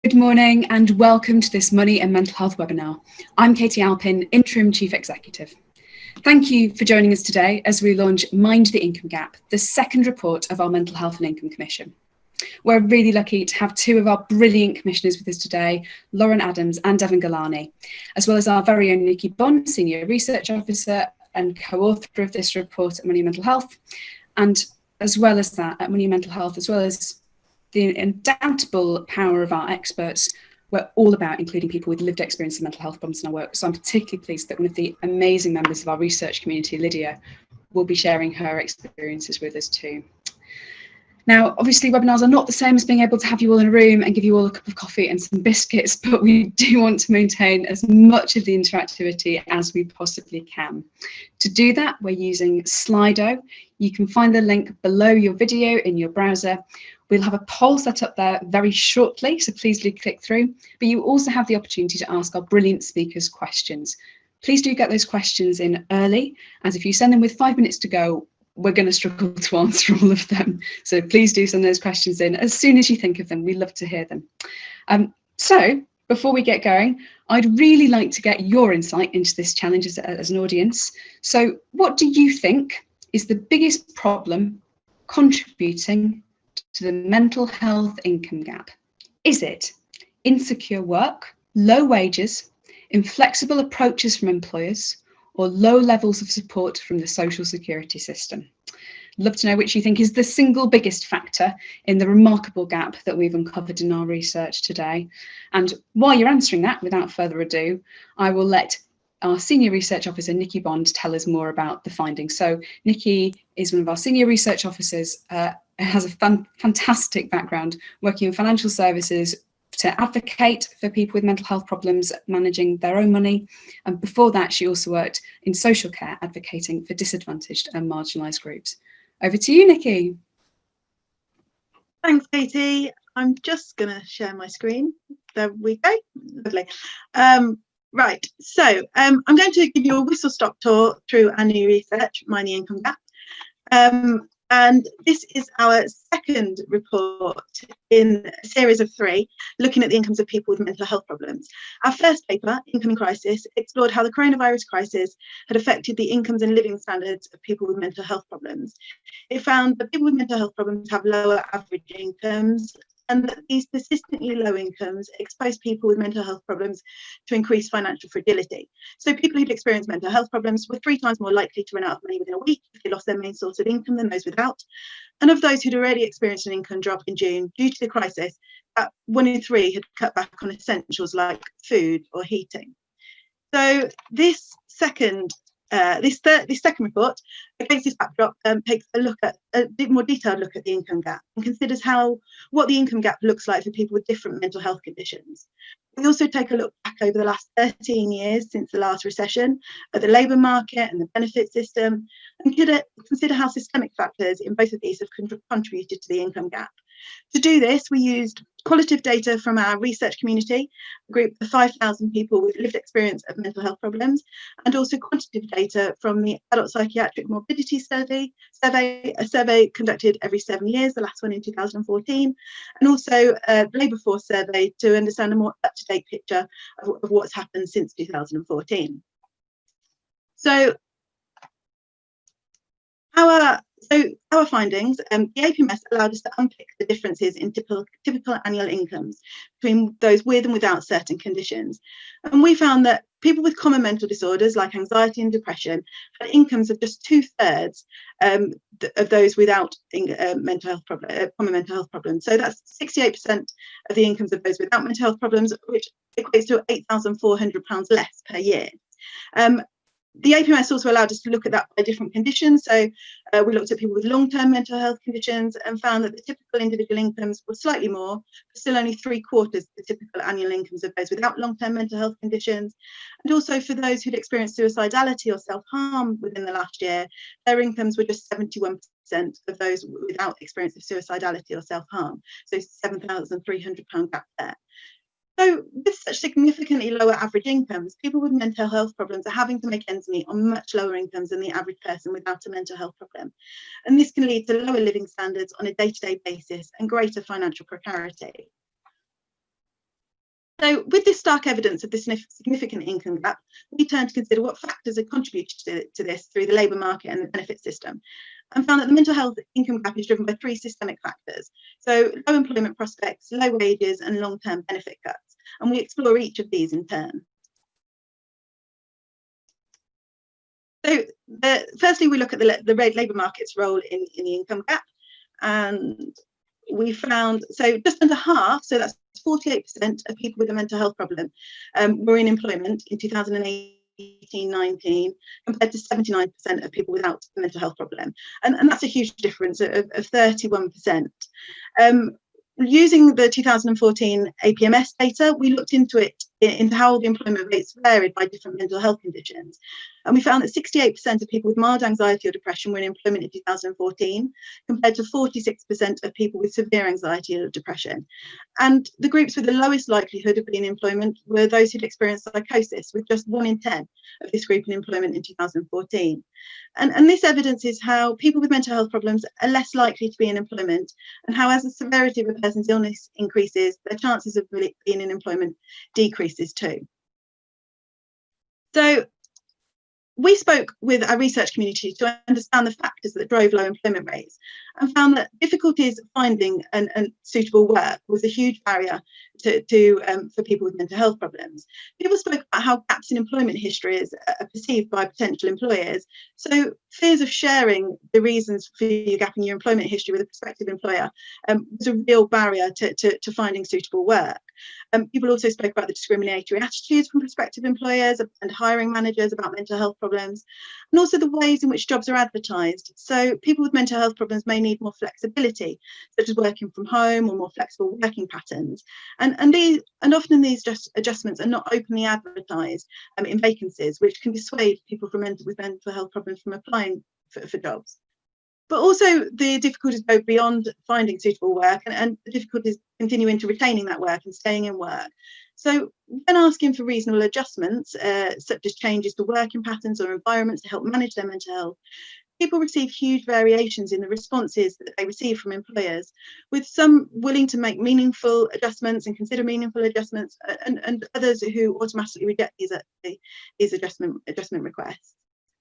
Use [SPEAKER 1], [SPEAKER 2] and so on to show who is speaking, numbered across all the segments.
[SPEAKER 1] Good morning and welcome to this Money and Mental Health webinar. I'm Katie Alpin, Interim Chief Executive. Thank you for joining us today as we launch Mind the Income Gap, the second report of our Mental Health and Income Commission. We're really lucky to have two of our brilliant commissioners with us today, Lauren Adams and Devon Galani, as well as our very own Nikki Bond, Senior Research Officer and co-author of this report at Money and Mental Health, and as well as that at Money and Mental Health, as well as the undoubtable power of our experts, we're all about including people with lived experience of mental health problems in our work. So I'm particularly pleased that one of the amazing members of our research community, Lydia, will be sharing her experiences with us too. Now, obviously, webinars are not the same as being able to have you all in a room and give you all a cup of coffee and some biscuits, but we do want to maintain as much of the interactivity as we possibly can. To do that, we're using Slido. You can find the link below your video in your browser. We'll have a poll set up there very shortly, so please do click through. But you also have the opportunity to ask our brilliant speakers questions. Please do get those questions in early, as if you send them with 5 minutes to go, we're going to struggle to answer all of them. So please do send those questions in as soon as you think of them. We love to hear them. So before we get going, I'd really like to get your insight into this challenge as an audience. So what do you think is the biggest problem contributing to the mental health income gap? Is it insecure work, low wages, inflexible approaches from employers, or low levels of support from the social security system? Love to know which you think is the single biggest factor in the remarkable gap that we've uncovered in our research today. And while you're answering that, without further ado, I will let our Senior Research Officer, Nikki Bond, tell us more about the findings. So Nikki is one of our Senior Research Officers, has a fantastic background working in financial services to advocate for people with mental health problems, managing their own money. And before that, she also worked in social care, advocating for disadvantaged and marginalised groups. Over to you, Nikki.
[SPEAKER 2] Thanks, Katie. I'm just going to share my screen. There we go. Lovely. Right, so I'm going to give you a whistle-stop tour through our new research, Mind the Income Gap. And this is our second report in a series of 3, looking at the incomes of people with mental health problems. Our first paper, Income in Crisis, explored how the coronavirus crisis had affected the incomes and living standards of people with mental health problems. It found that people with mental health problems have lower average incomes, and that these persistently low incomes expose people with mental health problems to increased financial fragility. So people who'd experienced mental health problems were 3 times more likely to run out of money within a week if they lost their main source of income than those without. And of those who'd already experienced an income drop in June due to the crisis, 1 in 3 had cut back on essentials like food or heating. So this second report, against this backdrop, takes a bit more detailed look at the income gap and considers what the income gap looks like for people with different mental health conditions. We also take a look back over the last 13 years since the last recession at the labour market and the benefit system, and consider how systemic factors in both of these have contributed to the income gap. To do this, we used qualitative data from our research community, a group of 5,000 people with lived experience of mental health problems, and also quantitative data from the Adult Psychiatric Morbidity Survey, a survey conducted every 7 years, the last one in 2014, and also a labour force survey to understand a more up-to-date picture of what's happened since 2014. So our findings, the APMS allowed us to unpick the differences in typical annual incomes between those with and without certain conditions. And we found that people with common mental disorders like anxiety and depression had incomes of just 2/3 of those without common mental health problems. So that's 68% of the incomes of those without mental health problems, which equates to £8,400 less per year. The APMS also allowed us to look at that by different conditions. So we looked at people with long-term mental health conditions and found that the typical individual incomes were slightly more, but still only 3/4 the typical annual incomes of those without long-term mental health conditions. And also for those who'd experienced suicidality or self-harm within the last year, their incomes were just 71% of those without experience of suicidality or self-harm. So £7,300 gap there. So with such significantly lower average incomes, people with mental health problems are having to make ends meet on much lower incomes than the average person without a mental health problem. And this can lead to lower living standards on a day-to-day basis and greater financial precarity. So with this stark evidence of this significant income gap, we turned to consider what factors had contributed to this through the labour market and the benefit system, and found that the mental health income gap is driven by three systemic factors. So low employment prospects, low wages and long-term benefit cuts. And we explore each of these in turn. So firstly, we look at the labour market's role in the income gap. And we found, so just under half, so that's 48% of people with a mental health problem were in employment in 2018-19, compared to 79% of people without a mental health problem. And that's a huge difference of 31%. Using the 2014 APMS data, we looked into how the employment rates varied by different mental health conditions. And we found that 68% of people with mild anxiety or depression were in employment in 2014, compared to 46% of people with severe anxiety or depression. And the groups with the lowest likelihood of being in employment were those who'd experienced psychosis, with just 1 in 10 of this group in employment in 2014. And this evidence is how people with mental health problems are less likely to be in employment, and how as the severity of a person's illness increases, their chances of being in employment decreases too. So we spoke with our research community to understand the factors that drove low employment rates, and found that difficulties finding and suitable work was a huge barrier for people with mental health problems. People spoke about how gaps in employment history are perceived by potential employers. So fears of sharing the reasons for your gap in your employment history with a prospective employer was a real barrier to finding suitable work. People also spoke about the discriminatory attitudes from prospective employers and hiring managers about mental health problems, and also the ways in which jobs are advertised. So people with mental health problems may need more flexibility, such as working from home or more flexible working patterns. And often these adjustments are not openly advertised in vacancies, which can dissuade people with mental health problems from applying for jobs. But also the difficulties go beyond finding suitable work, and the difficulties continuing to retaining that work and staying in work. So when asking for reasonable adjustments, such as changes to working patterns or environments to help manage their mental health, people receive huge variations in the responses that they receive from employers, with some willing to make meaningful adjustments and consider meaningful adjustments, and others who automatically reject these adjustment requests.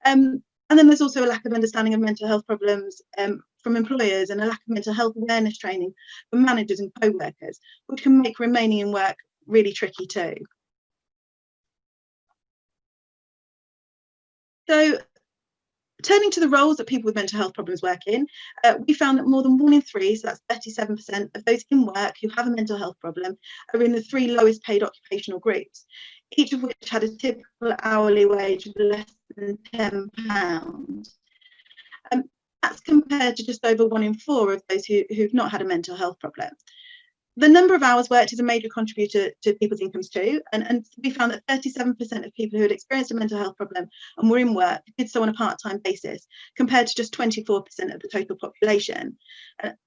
[SPEAKER 2] And then there's also a lack of understanding of mental health problems from employers, and a lack of mental health awareness training for managers and co-workers, which can make remaining in work really tricky too. So turning to the roles that people with mental health problems work in, we found that more than 1 in 3, so that's 37% of those in work who have a mental health problem, are in the 3 lowest paid occupational groups, each of which had a typical hourly wage of less than £10. That's compared to just over 1 in 4 of those who've not had a mental health problem. The number of hours worked is a major contributor to people's incomes too, and we found that 37% of people who had experienced a mental health problem and were in work did so on a part-time basis, compared to just 24% of the total population.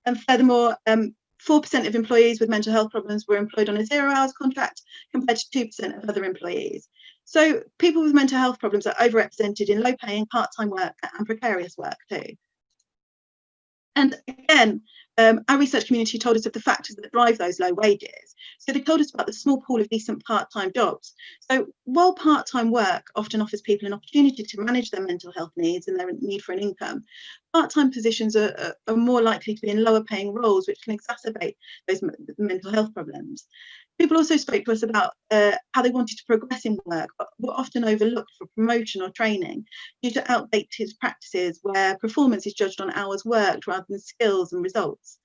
[SPEAKER 2] And furthermore, 4% of employees with mental health problems were employed on a 0-hours contract, compared to 2% of other employees. So people with mental health problems are overrepresented in low-paying part-time work and precarious work too. And again, our research community told us of the factors that drive those low wages. So they told us about the small pool of decent part-time jobs. So while part-time work often offers people an opportunity to manage their mental health needs and their need for an income, part-time positions are more likely to be in lower paying roles, which can exacerbate those mental health problems. People also spoke to us about how they wanted to progress in work, but were often overlooked for promotion or training due to outdated practices where performance is judged on hours worked rather than skills and results.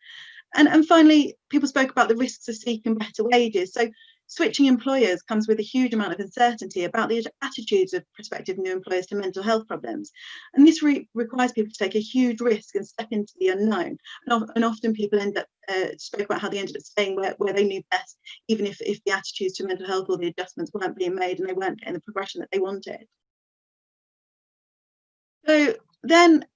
[SPEAKER 2] And finally, people spoke about the risks of seeking better wages. So switching employers comes with a huge amount of uncertainty about the attitudes of prospective new employers to mental health problems. And this requires people to take a huge risk and step into the unknown. And often people spoke about how they ended up staying where they knew best, even if the attitudes to mental health or the adjustments weren't being made and they weren't getting the progression that they wanted. So then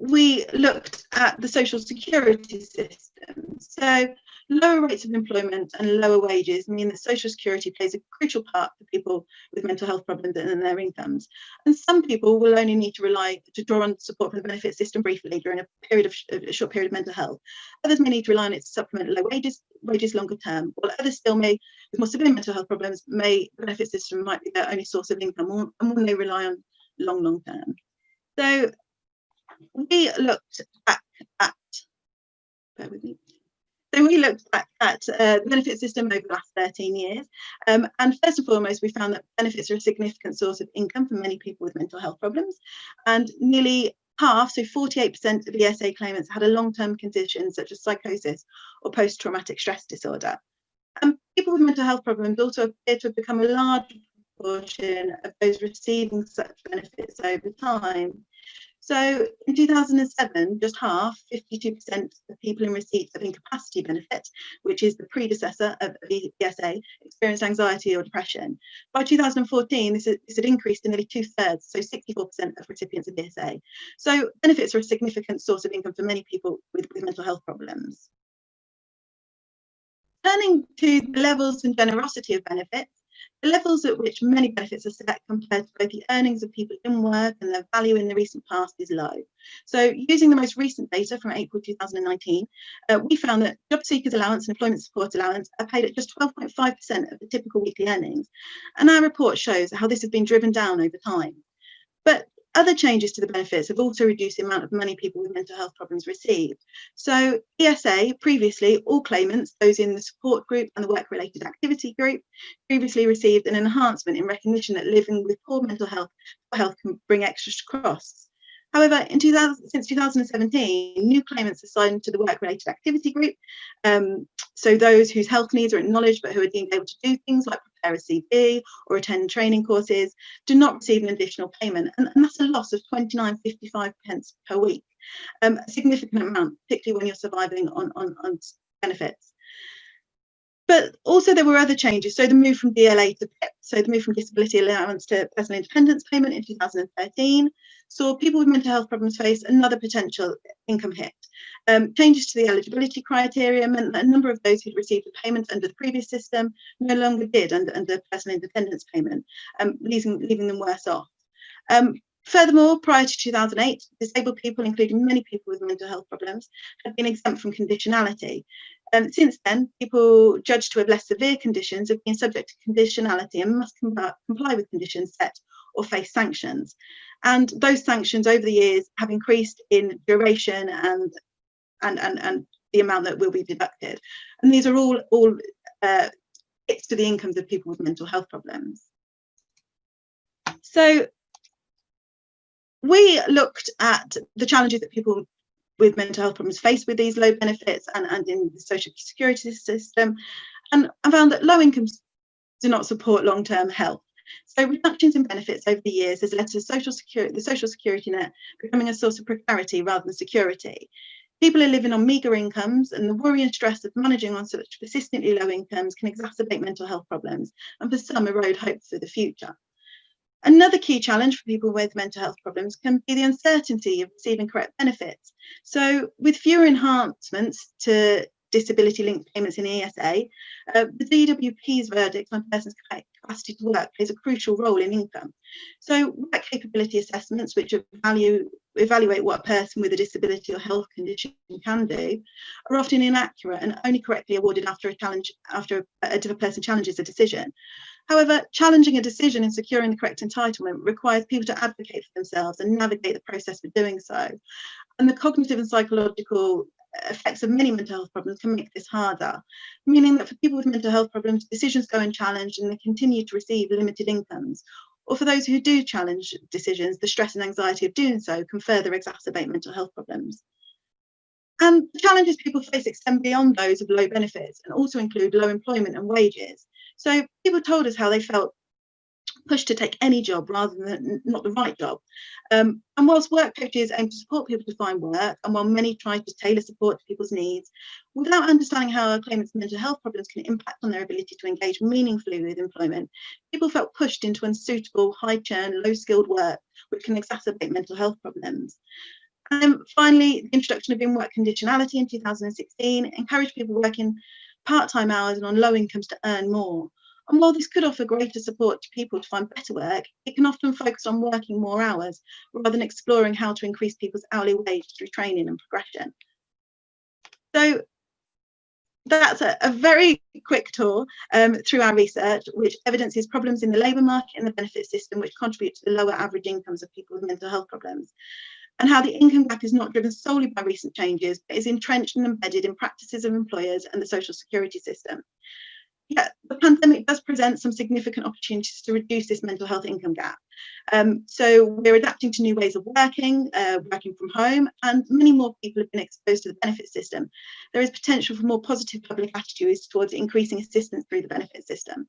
[SPEAKER 2] we looked at the social security system. So lower rates of employment and lower wages mean that social security plays a crucial part for people with mental health problems and their incomes. And some people will only need to draw on support from the benefit system briefly during a short period of mental health. Others may need to rely on it to supplement low wages longer term, while others still may, with more severe mental health problems, the benefit system might be their only source of income, and will they rely on long term. So we looked back at, bear with me. So we looked back at the benefit system over the last 13 years. And first and foremost, we found that benefits are a significant source of income for many people with mental health problems. And nearly half, so 48% of ESA claimants had a long-term condition such as psychosis or post-traumatic stress disorder. And people with mental health problems also appear to have become a large proportion of those receiving such benefits over time. So in 2007, just half, 52% of people in receipt of incapacity benefit, which is the predecessor of the ESA, experienced anxiety or depression. By 2014, this had increased to nearly 2/3, so 64% of recipients of ESA. So benefits are a significant source of income for many people with mental health problems. Turning to the levels and generosity of benefits, the levels at which many benefits are set compared to both the earnings of people in work and their value in the recent past is low. So using the most recent data from April 2019, we found that job seekers allowance and employment support allowance are paid at just 12.5% of the typical weekly earnings. And our report shows how this has been driven down over time. But other changes to the benefits have also reduced the amount of money people with mental health problems receive. So ESA, previously, all claimants, those in the support group and the work-related activity group, previously received an enhancement in recognition that living with poor mental health can bring extra costs. However, since 2017, new claimants assigned to the work-related activity group, so those whose health needs are acknowledged but who are deemed able to do things like prepare a CV or attend training courses, do not receive an additional payment, and that's a loss of 29.55 pence per week, a significant amount, particularly when you're surviving on benefits. But also there were other changes. So the move from DLA to PIP, so the move from disability allowance to personal independence payment in 2013, saw people with mental health problems face another potential income hit. Changes to the eligibility criteria meant that a number of those who'd received a payment under the previous system no longer did under personal independence payment, leaving them worse off. Furthermore, prior to 2008, disabled people, including many people with mental health problems, had been exempt from conditionality. Since then, people judged to have less severe conditions have been subject to conditionality and must comply with conditions set or face sanctions. And those sanctions over the years have increased in duration and the amount that will be deducted. And these are all hits to the incomes of people with mental health problems. So we looked at the challenges that people with mental health problems face with these low benefits and in the social security system, and found that low incomes do not support long-term health. So reductions in benefits over the years has led to the social security net becoming a source of precarity rather than security. People are living on meagre incomes, and the worry and stress of managing on such persistently low incomes can exacerbate mental health problems, and for some erode hope for the future. Another key challenge for people with mental health problems can be the uncertainty of receiving correct benefits. So with fewer enhancements to disability-linked payments in ESA, the DWP's verdict on a person's capacity to work plays a crucial role in income. So work capability assessments, which evaluate what a person with a disability or health condition can do, are often inaccurate and only correctly awarded after a person challenges a decision. However, challenging a decision and securing the correct entitlement requires people to advocate for themselves and navigate the process for doing so. And the cognitive and psychological effects of many mental health problems can make this harder, meaning that for people with mental health problems, decisions go unchallenged and they continue to receive limited incomes. Or for those who do challenge decisions, the stress and anxiety of doing so can further exacerbate mental health problems. And the challenges people face extend beyond those of low benefits and also include low employment and wages. So people told us how they felt pushed to take any job rather than not the right job. And whilst work coaches aim to support people to find work, and while many try to tailor support to people's needs, without understanding how a claimant's mental health problems can impact on their ability to engage meaningfully with employment, people felt pushed into unsuitable, high churn, low skilled work, which can exacerbate mental health problems. And then finally, the introduction of in-work conditionality in 2016 encouraged people working part-time hours and on low incomes to earn more. And while this could offer greater support to people to find better work, it can often focus on working more hours rather than exploring how to increase people's hourly wage through training and progression. So that's a very quick tour through our research, which evidences problems in the labour market and the benefit system, which contribute to the lower average incomes of people with mental health problems, and how the income gap is not driven solely by recent changes, but is entrenched and embedded in practices of employers and the social security system. Yet the pandemic does present some significant opportunities to reduce this mental health income gap. So we're adapting to new ways of working, working from home, and many more people have been exposed to the benefit system. There is potential for more positive public attitudes towards increasing assistance through the benefit system.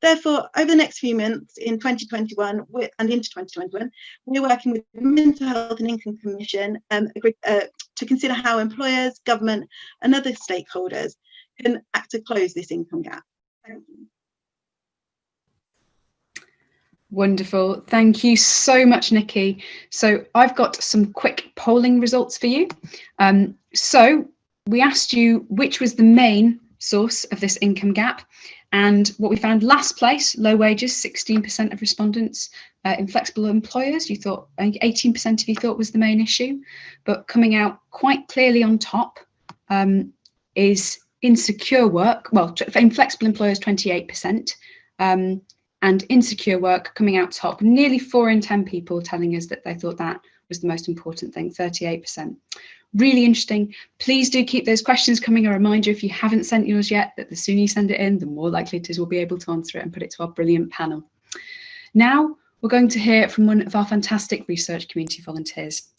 [SPEAKER 2] Therefore, over the next few months in 2021 and into 2021, we're working with the Mental Health and Income Commission to consider how employers, government and other stakeholders can act to close this income gap. Thank you.
[SPEAKER 1] Wonderful. Thank you so much, Nikki. So I've got some quick polling results for you. So we asked you which was the main source of this income gap. And what we found, last place, low wages, 16% of respondents. Inflexible employers, you thought, 18% of you thought was the main issue. But coming out quite clearly on top is insecure work. Well, for inflexible employers, 28%. And insecure work coming out top. Nearly 4 in 10 people telling us that they thought that was the most important thing, 38%. Really interesting. Please do keep those questions coming. A reminder, if you haven't sent yours yet, that the sooner you send it in, the more likely it is we'll be able to answer it and put it to our brilliant panel. Now, we're going to hear from one of our fantastic research community volunteers.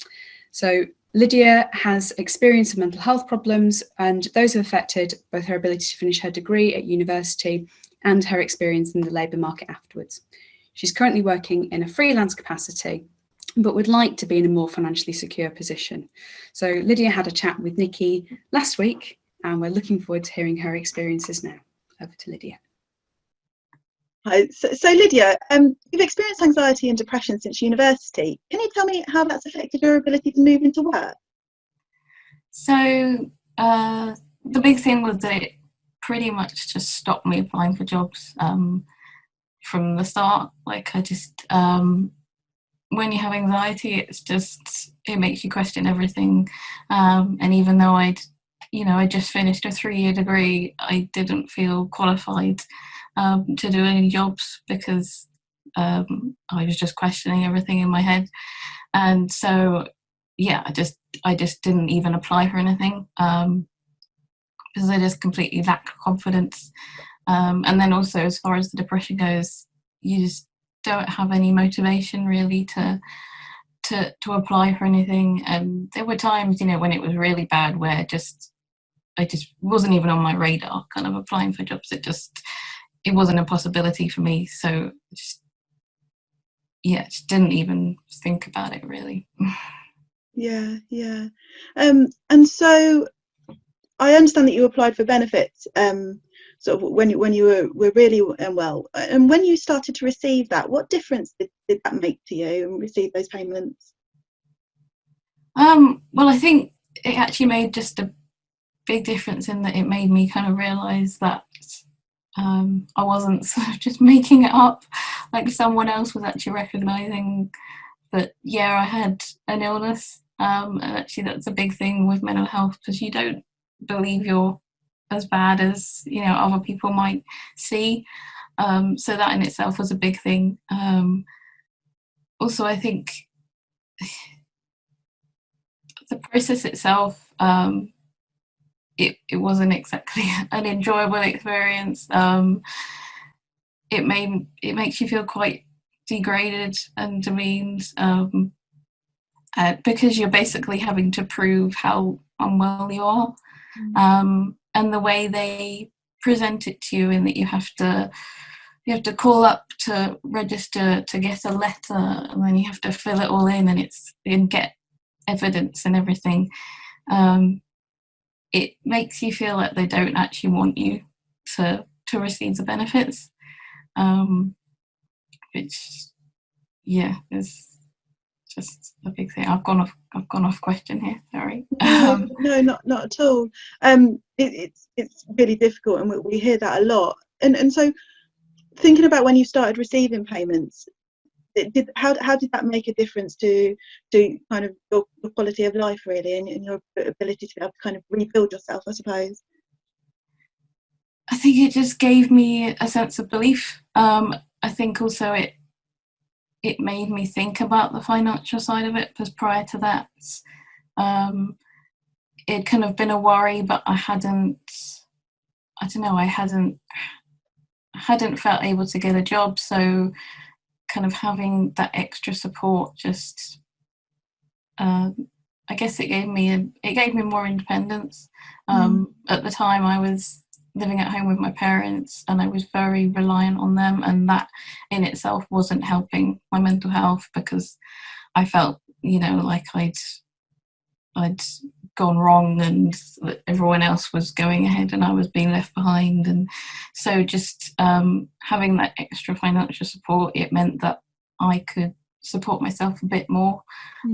[SPEAKER 1] So Lydia has experience of mental health problems, and those have affected both her ability to finish her degree at university and her experience in the labour market afterwards. She's currently working in a freelance capacity, but would like to be in a more financially secure position. So Lydia had a chat with Nikki last week, and we're looking forward to hearing her experiences now. Over to Lydia.
[SPEAKER 2] Hi. So Lydia, you've experienced anxiety and depression since university. Can you tell me how that's affected your ability to move into work?
[SPEAKER 3] So the big thing was that it pretty much just stopped me applying for jobs from the start. Like I just, when you have anxiety, it makes you question everything. And even though I just finished a 3-year degree, I didn't feel qualified to do any jobs because I was just questioning everything in my head. And so, yeah, I just didn't even apply for anything because I just completely lacked confidence. And then also, as far as the depression goes, you just don't have any motivation really to apply for anything. And there were times, when it was really bad where I just wasn't even on my radar kind of applying for jobs. It wasn't a possibility for me. So just didn't even think about it really.
[SPEAKER 2] Yeah. And so I understand that you applied for benefits sort of when you were really unwell. And when you started to receive that, what difference did that make to you and receive those payments?
[SPEAKER 3] Well, I think it actually made just a big difference in that it made me kind of realise that I wasn't sort of just making it up, like someone else was actually recognising that, yeah, I had an illness. And actually that's a big thing with mental health, because you don't believe you're as bad as other people might see. So that in itself was a big thing. Also, I think the process itself, it wasn't exactly an enjoyable experience. It makes you feel quite degraded and demeaned because you're basically having to prove how unwell you are. And the way they present it to you, in that you have to call up to register to get a letter, and then you have to fill it all in and get evidence and everything. It makes you feel like they don't actually want you to receive the benefits, which is just a big thing. I've gone off question here. Sorry.
[SPEAKER 2] No, not at all. It's really difficult, and we hear that a lot. And so, thinking about when you started receiving payments, how did that make a difference to kind of your quality of life, really, and your ability to be able to kind of rebuild yourself, I suppose?
[SPEAKER 3] I think it just gave me a sense of belief. I think also it made me think about the financial side of it, because prior to that, it kind of been a worry, but I hadn't felt able to get a job. So kind of having that extra support just, I guess it gave me more independence. At the time I was living at home with my parents, and I was very reliant on them, and that in itself wasn't helping my mental health, because I felt, like I'd gone wrong and everyone else was going ahead and I was being left behind. And so just having that extra financial support, it meant that I could support myself a bit more.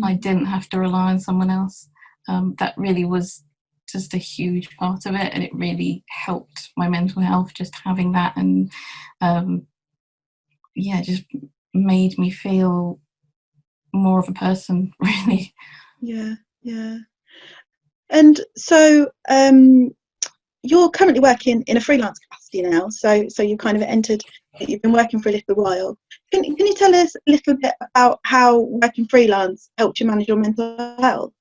[SPEAKER 3] I didn't have to rely on someone else. That really was just a huge part of it, and it really helped my mental health, just having that. And just made me feel more of a person, really.
[SPEAKER 2] Yeah. And so you're currently working in a freelance capacity now, so you've kind of you've been working for a little while. Can you tell us a little bit about how working freelance helped you manage your mental health?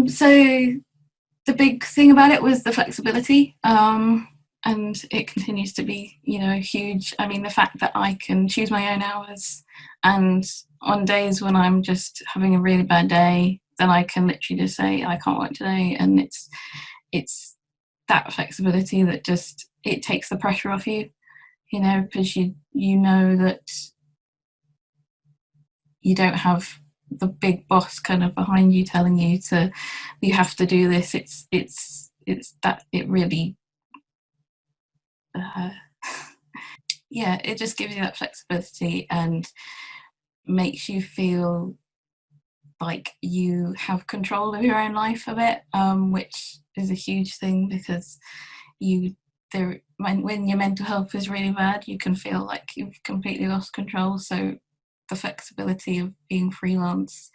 [SPEAKER 3] So the big thing about it was the flexibility, and it continues to be, huge. I mean, the fact that I can choose my own hours, and on days when I'm just having a really bad day, then I can literally just say I can't work today, and it's that flexibility that just, it takes the pressure off you, because you know that you don't have the big boss kind of behind you telling you you have to do this. It's that it really it just gives you that flexibility and makes you feel like you have control of your own life a bit, which is a huge thing, because when your mental health is really bad, you can feel like you've completely lost control. So the flexibility of being freelance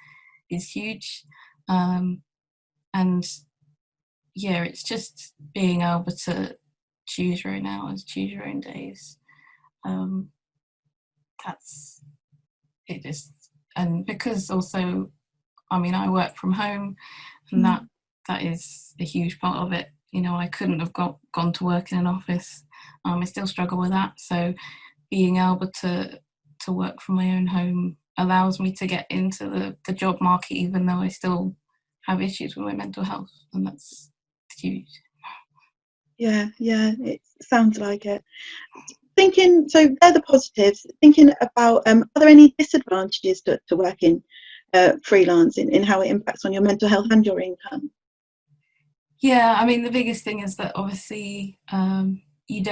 [SPEAKER 3] is huge, and it's just being able to choose your own hours, choose your own days. That's it. And because also, I mean, I work from home, and that is a huge part of it. I couldn't have gone to work in an office. I still struggle with that. So being able to work from my own home allows me to get into the job market, even though I still have issues with my mental health, and that's huge.
[SPEAKER 2] Yeah, it sounds like it. So they're the positives. Thinking about, are there any disadvantages to working freelance in how it impacts on your mental health and your income?
[SPEAKER 3] Yeah, I mean, the biggest thing is that obviously you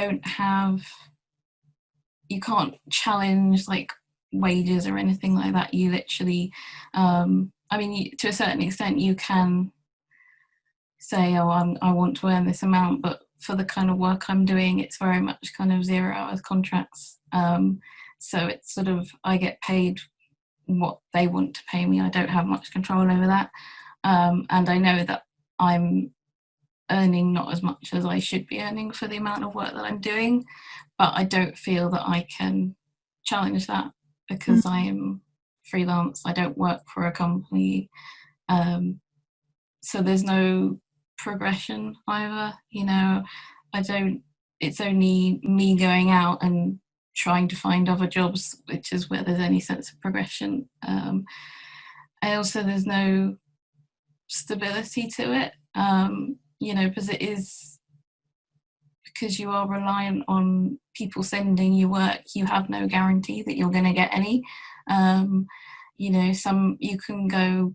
[SPEAKER 3] can't challenge like wages or anything like that. You literally, to a certain extent, you can say, I want to earn this amount, but for the kind of work I'm doing, it's very much kind of 0 hours contracts. So it's sort of, I get paid what they want to pay me. I don't have much control over that. And I know that I'm earning not as much as I should be earning for the amount of work that I'm doing, but I don't feel that I can challenge that, because I am freelance. I don't work for a company. So there's no progression either, it's only me going out and trying to find other jobs, which is where there's any sense of progression. And also there's no stability to it, because you are reliant on people sending you work. You have no guarantee that you're going to get any. You can go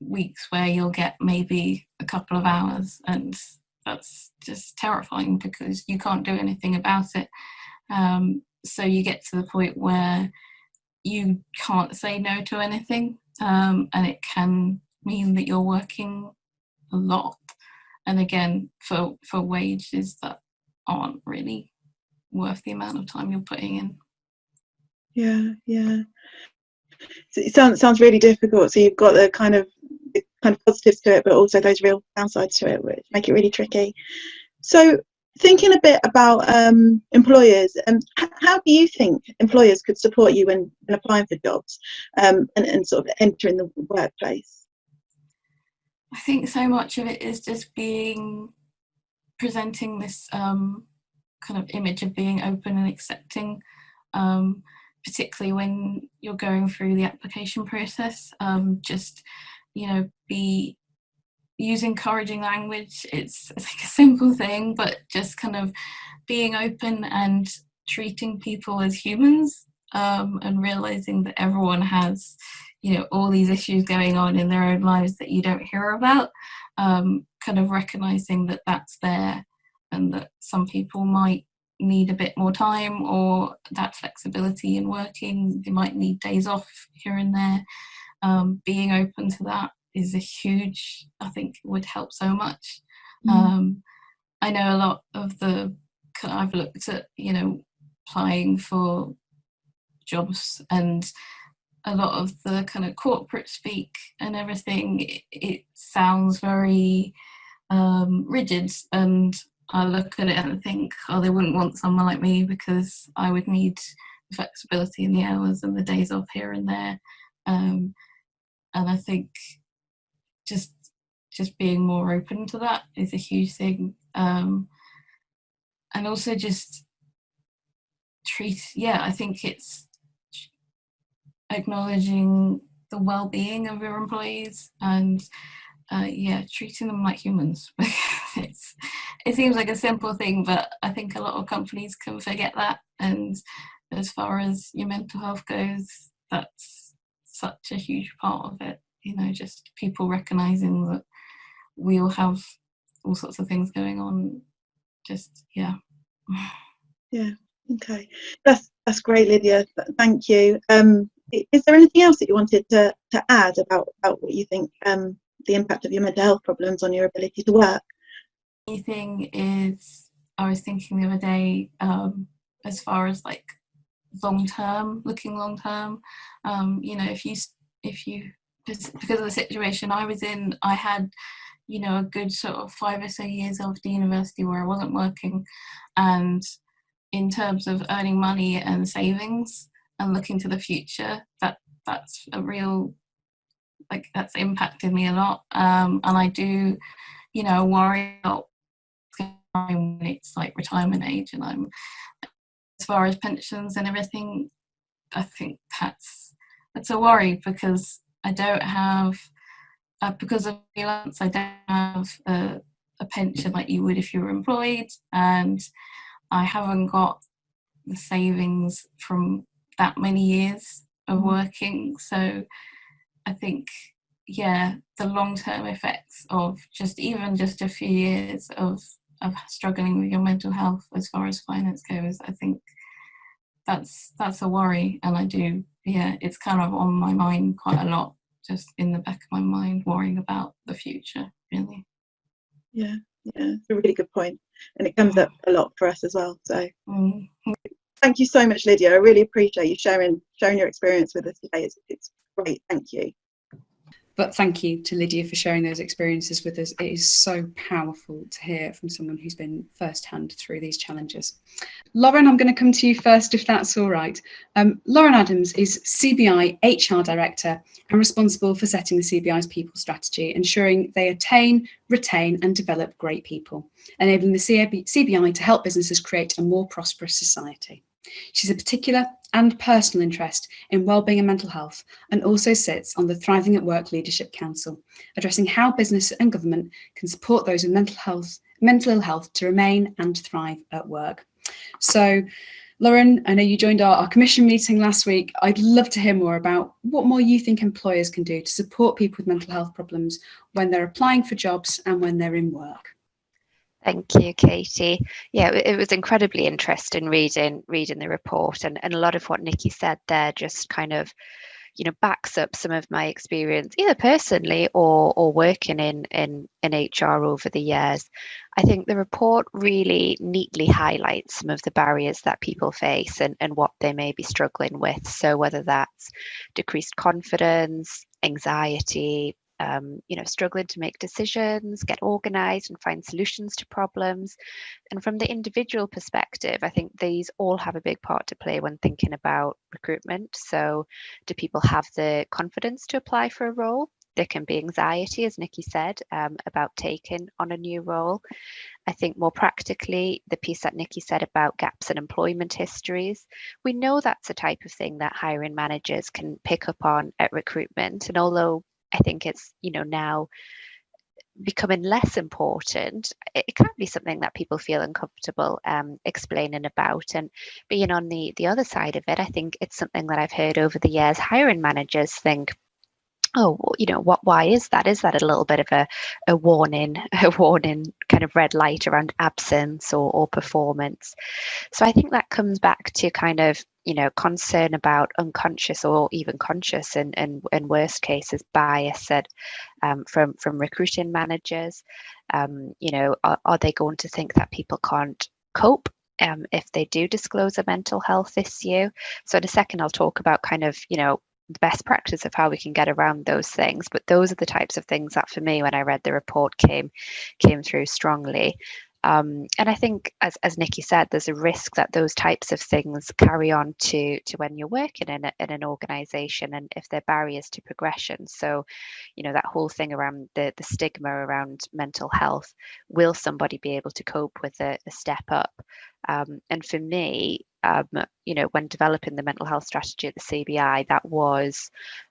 [SPEAKER 3] weeks where you'll get maybe a couple of hours, and that's just terrifying because you can't do anything about it. So you get to the point where you can't say no to anything, and it can mean that you're working a lot, and again for wages that aren't really worth the amount of time you're putting in.
[SPEAKER 2] Yeah. So it sounds really difficult. So you've got the kind of positives to it, but also those real downsides to it, which make it really tricky. So thinking a bit about employers, how do you think employers could support you when applying for jobs and sort of entering the workplace?
[SPEAKER 3] I think so much of it is just presenting this kind of image of being open and accepting, particularly when you're going through the application process. Just, be use encouraging language. It's like a simple thing, but just kind of being open and treating people as humans, and realizing that everyone has, all these issues going on in their own lives that you don't hear about. Kind of recognizing that that's there, and that some people might need a bit more time or that flexibility in working. They might need days off here and there. Being open to that is I think would help so much. I know a lot of I've looked at, applying for jobs, and a lot of the kind of corporate speak and everything, it sounds very rigid, and I look at it and think, oh, they wouldn't want someone like me because I would need the flexibility in the hours and the days off here and there. And I think just being more open to that is a huge thing. And also just I think it's acknowledging the well-being of your employees, and treating them like humans. It seems like a simple thing, but I think a lot of companies can forget that. And as far as your mental health goes, that's such a huge part of it. Just people recognizing that we all have all sorts of things going on. Yeah.
[SPEAKER 2] Okay, that's great, Lydia. Thank you. Is there anything else that you wanted to add about what you think the impact of your mental health problems on your ability to work?
[SPEAKER 3] The thing is, I was thinking the other day, as far as like looking long term, if you because of the situation I was in, I had a good sort of 5 or so years after university where I wasn't working, and in terms of earning money and savings and looking to the future, that's a real, that's impacted me a lot, and I do worry about when it's like retirement age, and I'm, as far as pensions and everything, I think that's a worry, because I don't have because of freelance, I don't have a pension like you would if you were employed, and I haven't got the savings from that many years of working. So I think, the long-term effects of just a few years of struggling with your mental health as far as finance goes, I think that's a worry. And I do, it's kind of on my mind quite a lot, just in the back of my mind, worrying about the future, really.
[SPEAKER 2] Yeah, it's a really good point, and it comes up a lot for us as well. So thank you so much, Lydia. I really appreciate you sharing your experience with us today. It's great. Thank you.
[SPEAKER 1] But thank you to Lydia for sharing those experiences with us. It is so powerful to hear from someone who's been firsthand through these challenges. Lauren, I'm going to come to you first, if that's all right. Lauren Adams is CBI HR Director and responsible for setting the CBI's people strategy, ensuring they attain, retain and develop great people, enabling the CBI to help businesses create a more prosperous society. She's a particular and personal interest in wellbeing and mental health, and also sits on the Thriving at Work Leadership Council, addressing how business and government can support those with mental ill health to remain and thrive at work. So, Lauren, I know you joined our commission meeting last week. I'd love to hear more about what more you think employers can do to support people with mental health problems when they're applying for jobs and when they're in work.
[SPEAKER 4] Thank you, Katie. Yeah, it was incredibly interesting reading the report, and a lot of what Nikki said there just kind of, backs up some of my experience, either personally or working in HR over the years. I think the report really neatly highlights some of the barriers that people face and what they may be struggling with. So whether that's decreased confidence, anxiety, struggling to make decisions, get organized and find solutions to problems. And from the individual perspective, I think these all have a big part to play when thinking about recruitment. So do people have the confidence to apply for a role? There can be anxiety, as Nikki said, about taking on a new role. I think more practically, the piece that Nikki said about gaps in employment histories, we know that's a type of thing that hiring managers can pick up on at recruitment. And although I think it's, now becoming less important, it can be something that people feel uncomfortable explaining about. And being on the other side of it, I think it's something that I've heard over the years. Hiring managers think, oh, why is that? Is that a little bit of a warning kind of red light around absence or performance? So I think that comes back to kind of, concern about unconscious or even conscious and in worst cases bias from recruiting managers. Are they going to think that people can't cope if they do disclose a mental health issue? So in a second, I'll talk about kind of, the best practice of how we can get around those things. But those are the types of things that for me, when I read the report, came through strongly. And I think, as Nikki said, there's a risk that those types of things carry on to when you're working in an organisation, and if they're barriers to progression. So, that whole thing around the stigma around mental health, will somebody be able to cope with a step up? And for me, when developing the mental health strategy at the CBI, that was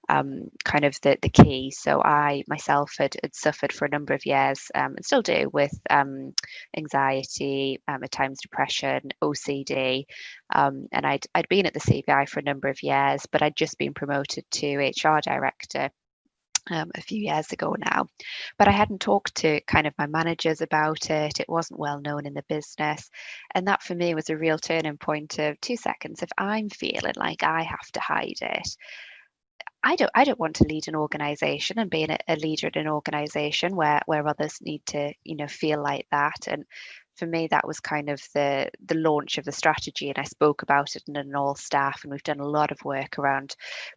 [SPEAKER 4] kind of the key. So I myself had suffered for a number of years, and still do, with anxiety, at times depression, OCD, and I'd been at the CBI for a number of years, but I'd just been promoted to HR director a few years ago now. But I hadn't talked to kind of my managers about it. It wasn't well known in the business. And that for me was a real turning point of 2 seconds. If I'm feeling like I have to hide it, I don't want to lead an organization and be a leader in an organization where others need to, feel like that. And for me, that was kind of the launch of the strategy. And I spoke about it in an all staff, and we've done a lot of work around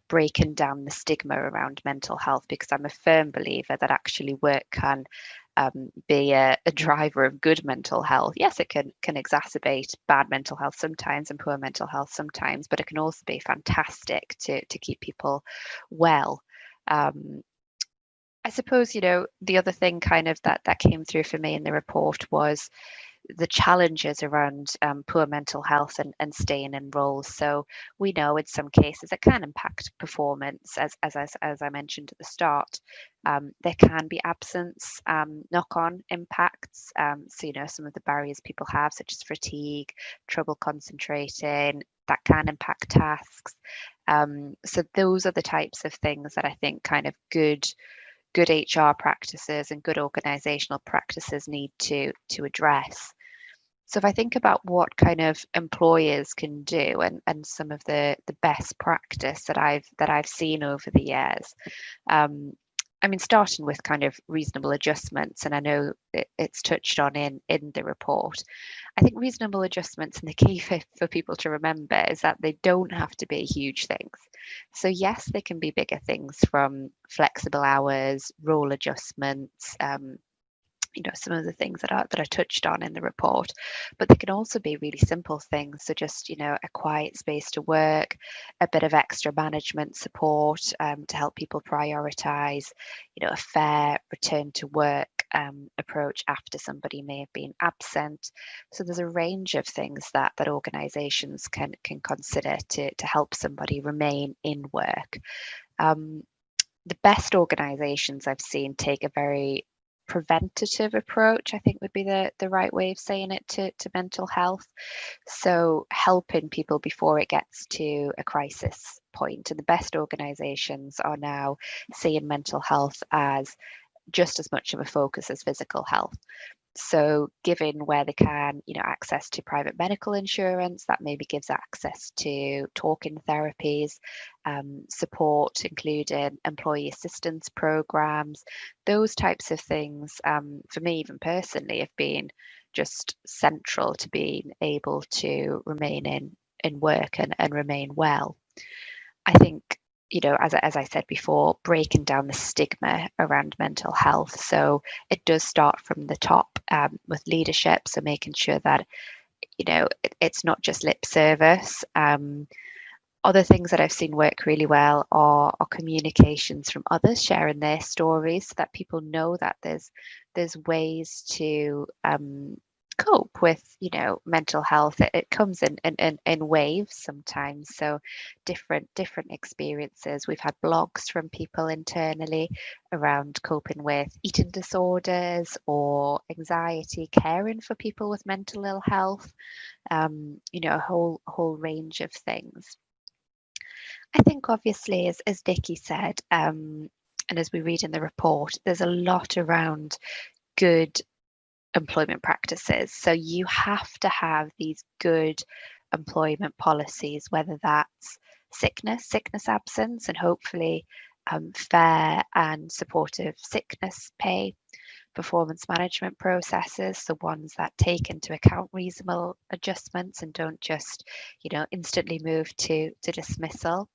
[SPEAKER 4] breaking down the stigma around mental health, because I'm a firm believer that actually work can be a driver of good mental health. Yes, it can exacerbate bad mental health sometimes and poor mental health sometimes, but it can also be fantastic to keep people well. I suppose, the other thing kind of that came through for me in the report was the challenges around poor mental health and staying in roles. So we know in some cases it can impact performance, as I mentioned at the start. There can be absence knock-on impacts. So some of the barriers people have, such as fatigue, trouble concentrating, that can impact tasks. So those are the types of things that I think kind of good HR practices and good organizational practices need to address. So if I think about what kind of employers can do and some of the best practice that I've seen over the years, starting with kind of reasonable adjustments, and I know it's touched on in the report. I think reasonable adjustments, and the key for people to remember, is that they don't have to be huge things. So yes, they can be bigger things, from flexible hours, role adjustments, some of the things that are touched on in the report, but they can also be really simple things. So just, a quiet space to work, a bit of extra management support to help people prioritize, a fair return to work approach after somebody may have been absent. So there's a range of things that organizations can consider to help somebody remain in work. The best organizations I've seen take a very preventative approach, I think would be the right way of saying it, to mental health. So helping people before it gets to a crisis point. And the best organizations are now seeing mental health as just as much of a focus as physical health. So given where they can, access to private medical insurance, that maybe gives access to talking therapies, support, including employee assistance programs, those types of things, for me, even personally, have been just central to being able to remain in work and remain well. I think, as I said before, breaking down the stigma around mental health. So it does start from the top, with leadership. So making sure that, it's not just lip service. Other things that I've seen work really well are communications from others, sharing their stories, so that people know that there's ways to cope with, mental health. It comes in waves sometimes, so different experiences. We've had blogs from people internally around coping with eating disorders or anxiety, caring for people with mental ill health, a whole range of things. I think obviously, as Nikki said, and as we read in the report, there's a lot around good employment practices. So you have to have these good employment policies, whether that's sickness absence, and hopefully fair and supportive sickness pay, performance management processes, so ones that take into account reasonable adjustments and don't just, instantly move to dismissal.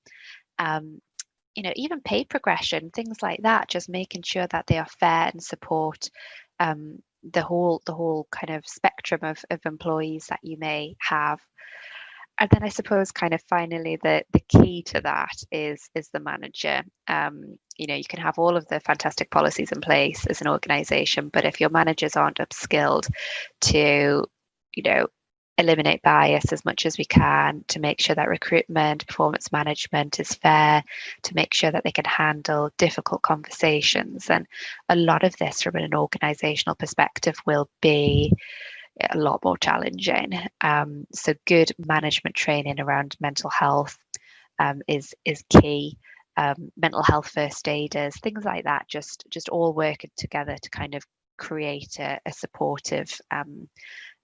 [SPEAKER 4] Even pay progression, things like that, just making sure that they are fair and support the whole kind of spectrum of employees that you may have. And then I suppose kind of finally the key to that is the manager. You can have all of the fantastic policies in place as an organization, but if your managers aren't upskilled to, eliminate bias as much as we can, to make sure that recruitment, performance management is fair, to make sure that they can handle difficult conversations. And a lot of this from an organizational perspective will be a lot more challenging. So good management training around mental health is key. Mental health first aiders, things like that, just all working together to kind of create a supportive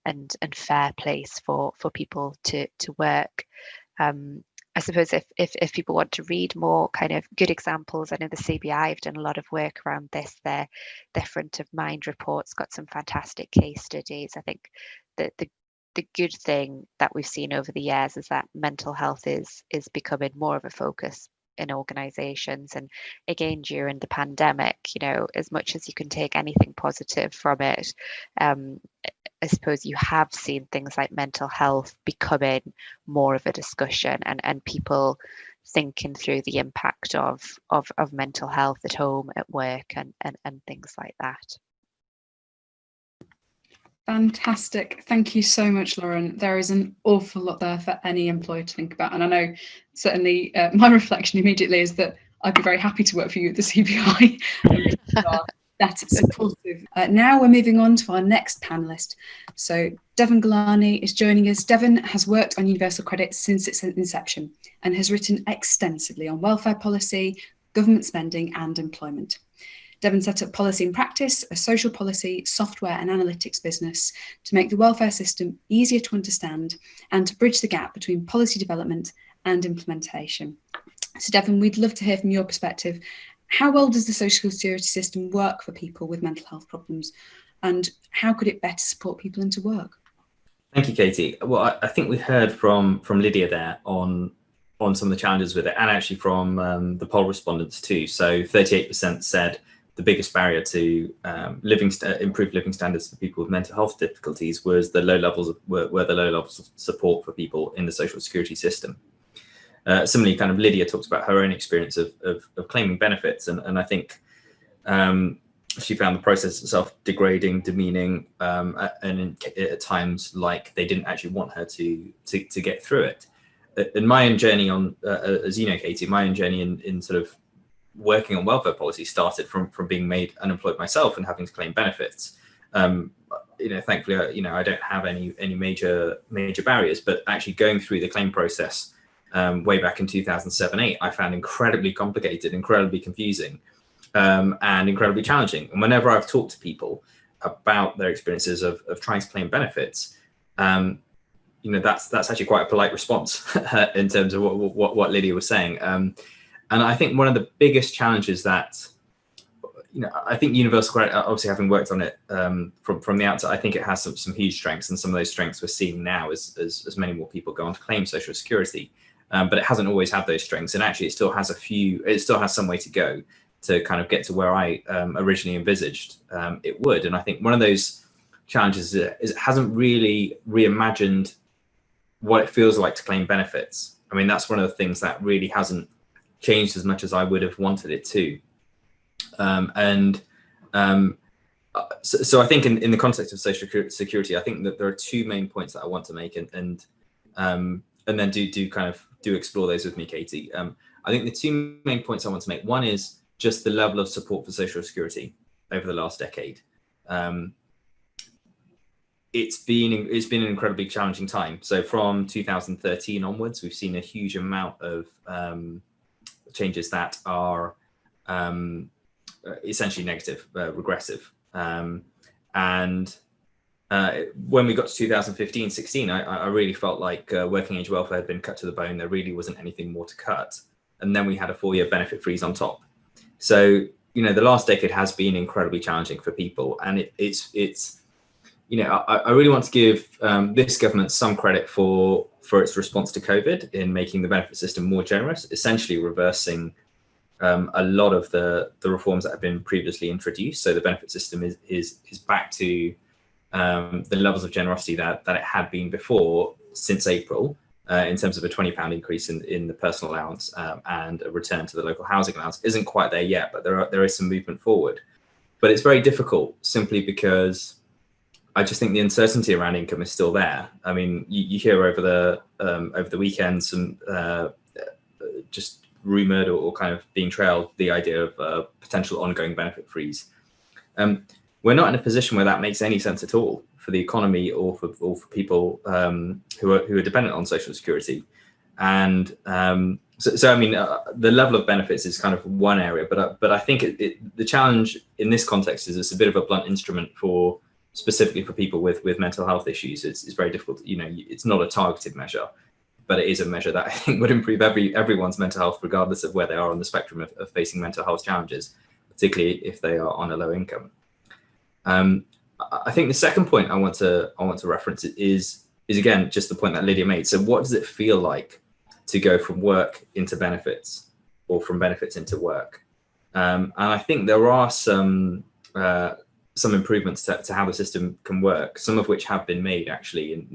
[SPEAKER 4] and fair place for people to work. I suppose if people want to read more kind of good examples, I know the CBI have done a lot of work around this. Their Front of Mind report's got some fantastic case studies. I think the good thing that we've seen over the years is that mental health is becoming more of a focus in organizations. And again, during the pandemic, as much as you can take anything positive from it, I suppose you have seen things like mental health becoming more of a discussion, and people thinking through the impact of mental health at home, at work, and things like that.
[SPEAKER 1] Fantastic. Thank you so much, Lauren. There is an awful lot there for any employer to think about. And I know certainly my reflection immediately is that I'd be very happy to work for you at the CBI. That's supportive. Now we're moving on to our next panellist. So Devon Galani is joining us. Devon has worked on Universal Credit since its inception and has written extensively on welfare policy, government spending and employment. Devon set up Policy and Practice, a social policy, software and analytics business to make the welfare system easier to understand and to bridge the gap between policy development and implementation. So Devon, we'd love to hear from your perspective. How well does the social security system work for people with mental health problems, and how could it better support people into work?
[SPEAKER 5] Thank you, Katie. Well, I think we heard from Lydia there on some of the challenges with it, and actually from the poll respondents too. So 38% said the biggest barrier to improved living standards for people with mental health difficulties was the low levels of support for people in the social security system. Similarly, kind of Lydia talks about her own experience of claiming benefits, and I think she found the process itself degrading, demeaning, and at times like they didn't actually want her to get through it. In my own journey on, as you know, Katie, my own journey in sort of working on welfare policy started from being made unemployed myself and having to claim benefits. Thankfully, I don't have any major barriers, but actually going through the claim process way back in 2007-8, I found incredibly complicated, incredibly confusing, and incredibly challenging. And whenever I've talked to people, about their experiences of trying to claim benefits, that's actually quite a polite response in terms of what Lydia was saying. And I think one of the biggest challenges that, I think universal credit, obviously having worked on it from the outset, I think it has some huge strengths, and some of those strengths we're seeing now as many more people go on to claim social security. But it hasn't always had those strengths, and actually it still has some way to go to kind of get to where I originally envisaged it would. And I think one of those challenges is it hasn't really reimagined what it feels like to claim benefits. I mean, that's one of the things that really hasn't changed as much as I would have wanted it to. So I think in the context of social security, I think that there are two main points that I want to make, and then do explore those with me, Katie. I think the two main points I want to make, one is just the level of support for social security over the last decade. It's been an incredibly challenging time. So from 2013 onwards, we've seen a huge amount of changes that are essentially negative, regressive. And when we got to 2015-16, I really felt like working age welfare had been cut to the bone. There really wasn't anything more to cut. And then we had a 4-year benefit freeze on top. So, the last decade has been incredibly challenging for people. And I really want to give this government some credit for its response to COVID in making the benefit system more generous, essentially reversing a lot of the reforms that have been previously introduced. So the benefit system is back to the levels of generosity that it had been before since April, in terms of a £20 increase in the personal allowance and a return to the local housing allowance. Isn't quite there yet, but there is some movement forward. But it's very difficult simply because I just think the uncertainty around income is still there. I mean, you hear over the weekend some just rumoured or kind of being trailed the idea of a potential ongoing benefit freeze. We're not in a position where that makes any sense at all for the economy or for people who are dependent on social security. And so I mean, the level of benefits is kind of one area, but I think the challenge in this context is it's a bit of a blunt instrument specifically for people with mental health issues. It's very difficult. It's not a targeted measure, but it is a measure that I think would improve everyone's mental health, regardless of where they are on the spectrum of facing mental health challenges, particularly if they are on a low income. I think the second point I want to reference is again just the point that Lydia made. So what does it feel like to go from work into benefits, or from benefits into work? And I think there are some improvements to how the system can work, some of which have been made actually,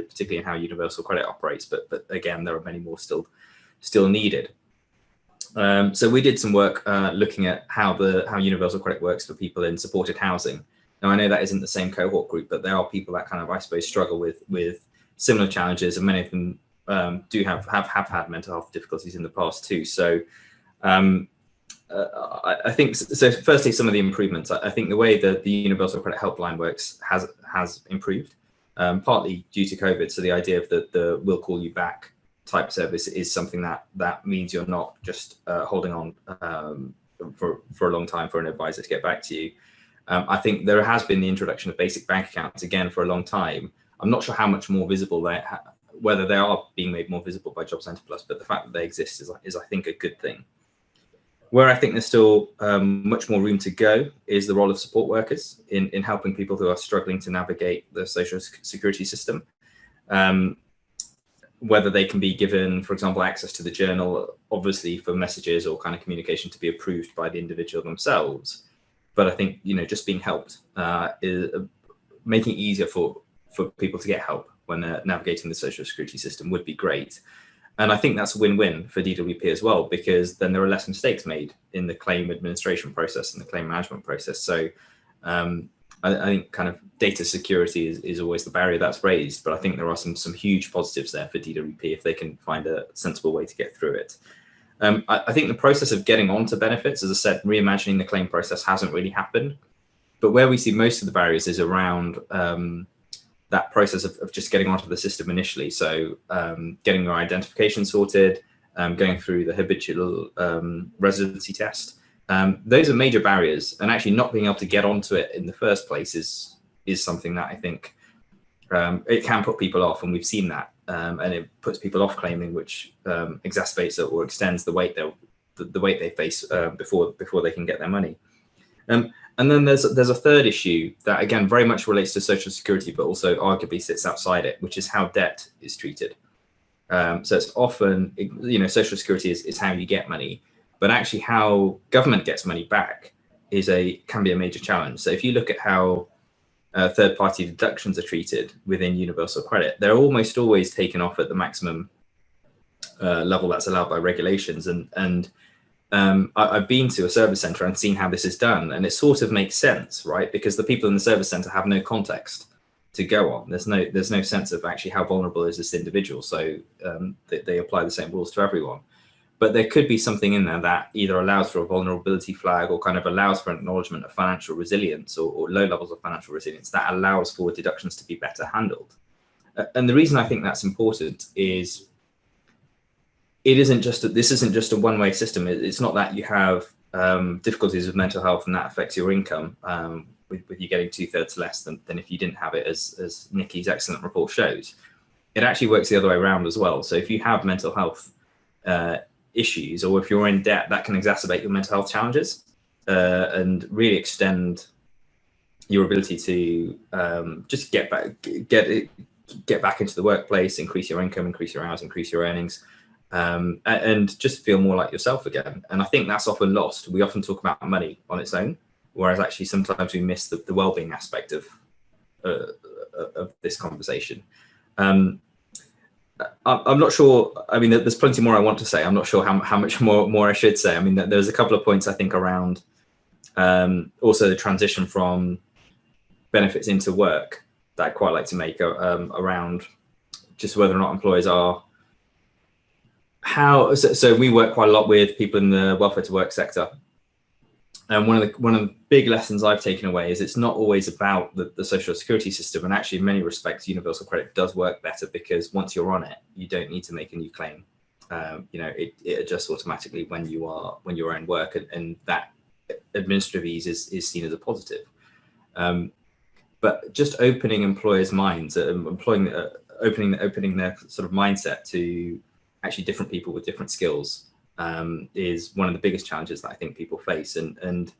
[SPEAKER 5] particularly in how universal credit operates. But again, there are many more still needed. So we did some work looking at how universal credit works for people in supported housing. Now, I know that isn't the same cohort group, but there are people that kind of, I suppose, struggle with similar challenges, and many of them do have had mental health difficulties in the past too. So I think so. Firstly, some of the improvements. I think the way that the Universal Credit Helpline works has improved, partly due to COVID. So the idea of the "we'll call you back" type service is something that means you're not just holding on for a long time for an advisor to get back to you. I think there has been the introduction of basic bank accounts again for a long time. I'm not sure how much more visible whether they are being made more visible by Job Centre Plus, but the fact that they exist is I think a good thing. Where I think there's still much more room to go is the role of support workers in helping people who are struggling to navigate the social security system. Whether they can be given, for example, access to the journal, obviously for messages or kind of communication to be approved by the individual themselves. But I think, just being helped is making it easier for people to get help when they're navigating the social security system would be great. And I think that's a win-win for DWP as well, because then there are less mistakes made in the claim administration process and the claim management process. So I think kind of data security is always the barrier that's raised, but I think there are some huge positives there for DWP if they can find a sensible way to get through it. I think the process of getting onto benefits, as I said, reimagining the claim process hasn't really happened. But where we see most of the barriers is around that process of just getting onto the system initially. So getting your identification sorted, going through the habitual residency test, Those are major barriers, and actually not being able to get onto it in the first place is something that I think it can put people off, and we've seen that, and it puts people off claiming, which exacerbates or extends the wait they face before they can get their money. And then there's a third issue that again very much relates to Social Security, but also arguably sits outside it, which is how debt is treated. So it's often, Social Security is how you get money, but actually how government gets money back can be a major challenge. So if you look at how third-party deductions are treated within universal credit, they're almost always taken off at the maximum level that's allowed by regulations. And I've been to a service centre and seen how this is done, and it sort of makes sense, right? Because the people in the service centre have no context to go on. There's no sense of actually how vulnerable is this individual, so they apply the same rules to everyone. But there could be something in there that either allows for a vulnerability flag or kind of allows for an acknowledgement of financial resilience or low levels of financial resilience that allows for deductions to be better handled. And the reason I think that's important is this isn't just a one-way system. It's not that you have difficulties with mental health and that affects your income with you getting 2/3 less than if you didn't have it, as Nikki's excellent report shows. It actually works the other way around as well. So if you have mental health issues, or if you're in debt, that can exacerbate your mental health challenges and really extend your ability to just get back into the workplace, increase your income, increase your hours, increase your earnings, and just feel more like yourself again. And I think that's often lost. We often talk about money on its own, whereas actually sometimes we miss the well-being aspect of this conversation. I'm not sure. I mean, there's plenty more I want to say. I'm not sure how much more I should say. I mean, there's a couple of points I think around also the transition from benefits into work that I'd quite like to make around just whether or not employers are so we work quite a lot with people in the welfare to work sector. And one of the big lessons I've taken away is it's not always about the social security system. And actually, in many respects, universal credit does work better because once you're on it, you don't need to make a new claim. It adjusts automatically when you're in work, and that administrative ease is seen as a positive. But just opening employers' minds, opening their sort of mindset to actually different people with different skills is one of the biggest challenges that I think people face, and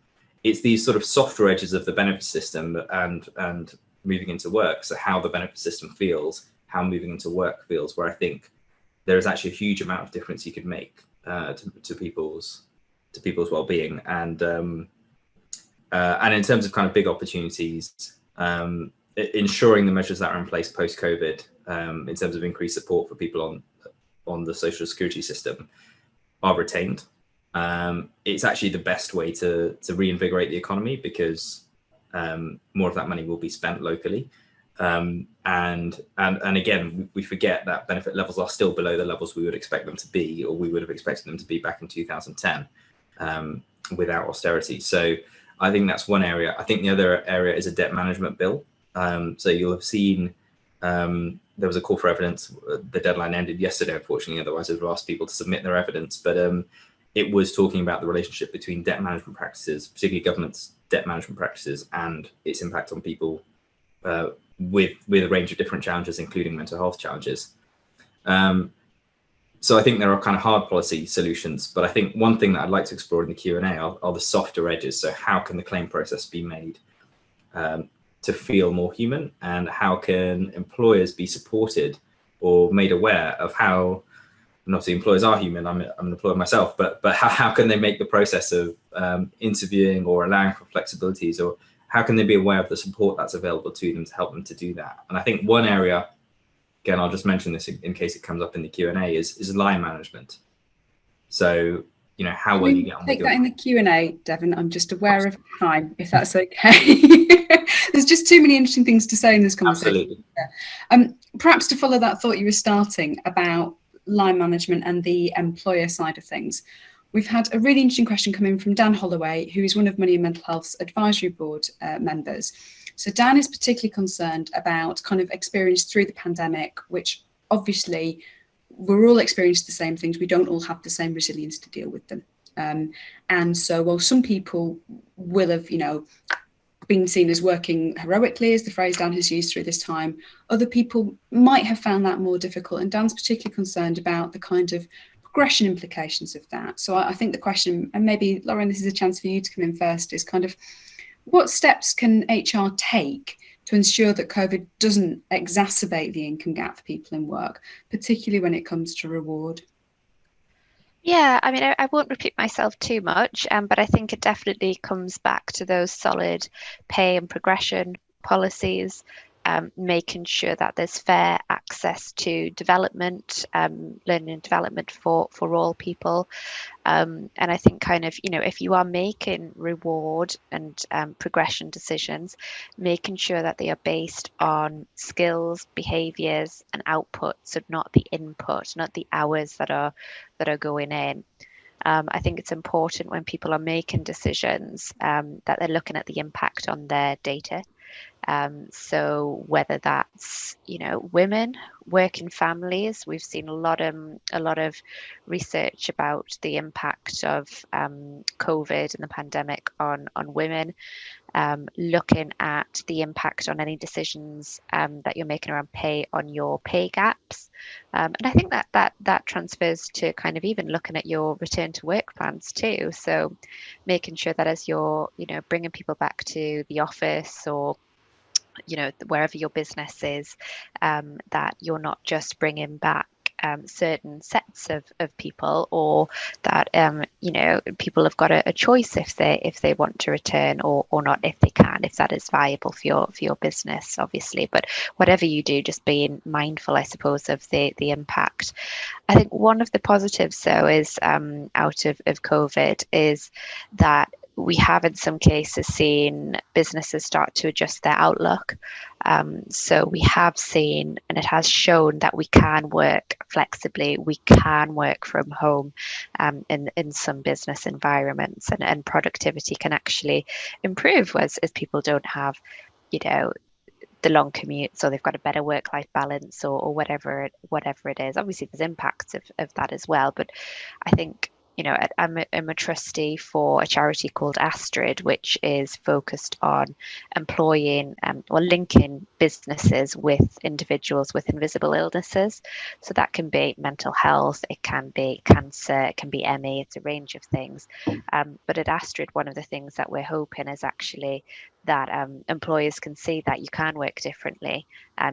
[SPEAKER 5] it's these sort of softer edges of the benefit system and moving into work. So how the benefit system feels, how moving into work feels, where I think there is actually a huge amount of difference you could make to people's well-being, and in terms of kind of big opportunities, ensuring the measures that are in place post-COVID in terms of increased support for people on the social security system are retained. It's actually the best way to reinvigorate the economy, because more of that money will be spent locally. And again, we forget that benefit levels are still below the levels we would expect them to be, or we would have expected them to be back in 2010 without austerity. So I think that's one area. I think the other area is a debt management bill. So you'll have seen there was a call for evidence. The deadline ended yesterday, unfortunately. Otherwise, I'd have asked people to submit their evidence. But it was talking about the relationship between debt management practices, particularly government's debt management practices, and its impact on people with a range of different challenges, including mental health challenges. So I think there are kind of hard policy solutions. But I think one thing that I'd like to explore in the Q&A are the softer edges. So how can the claim process be made to feel more human, and how can employers be supported or made aware of how, and obviously employers are human, I'm an employer myself, but how can they make the process of interviewing or allowing for flexibilities, or how can they be aware of the support that's available to them to help them to do that? And I think one area, again, I'll just mention this in case it comes up in the Q&A, is line management. So, how will you get on with
[SPEAKER 1] take that in the Q&A, Devon? I'm just aware of time, if that's okay. There's just too many interesting things to say in this conversation. Absolutely. Perhaps to follow that thought you were starting about line management and the employer side of things, we've had a really interesting question come in from Dan Holloway, who is one of Money and Mental Health's advisory board members. So Dan is particularly concerned about kind of experience through the pandemic, which obviously we're all experiencing the same things. We don't all have the same resilience to deal with them. And so while some people will have, been seen as working heroically, as the phrase Dan has used through this time, other people might have found that more difficult. And Dan's particularly concerned about the kind of progression implications of that. So I think the question, and maybe Lauren, this is a chance for you to come in first, is kind of what steps can HR take to ensure that COVID doesn't exacerbate the income gap for people in work, particularly when it comes to reward?
[SPEAKER 4] Yeah, I mean, I won't repeat myself too much, but I think it definitely comes back to those solid pay and progression policies, making sure that there's fair access to development, learning and development for all people. And I think kind of, if you are making reward and progression decisions, making sure that they are based on skills, behaviours and output, so not the input, not the hours that are going in. I think it's important when people are making decisions that they're looking at the impact on their data. So whether that's, women, working families, we've seen a lot of research about the impact of COVID and the pandemic on women. Looking at the impact on any decisions that you're making around pay on your pay gaps. And I think that transfers to kind of even looking at your return to work plans too. So making sure that as you're, bringing people back to the office or wherever your business is, that you're not just bringing back certain sets of people, or that people have got a choice if they want to return or not, if they can, if that is viable for your business, obviously. But whatever you do, just being mindful, I suppose, of the impact. I think one of the positives, though, is out of COVID is that we have in some cases seen businesses start to adjust their outlook. So we have seen, and it has shown, that we can work flexibly, we can work from home in some business environments, and productivity can actually improve as people don't have, the long commutes, or they've got a better work-life balance, or whatever it is. Obviously there's impacts of that as well, but I think, I'm a trustee for a charity called Astrid, which is focused on employing or linking businesses with individuals with invisible illnesses. So that can be mental health, it can be cancer, it can be ME, it's a range of things. But at Astrid, one of the things that we're hoping is actually that employers can see that you can work differently.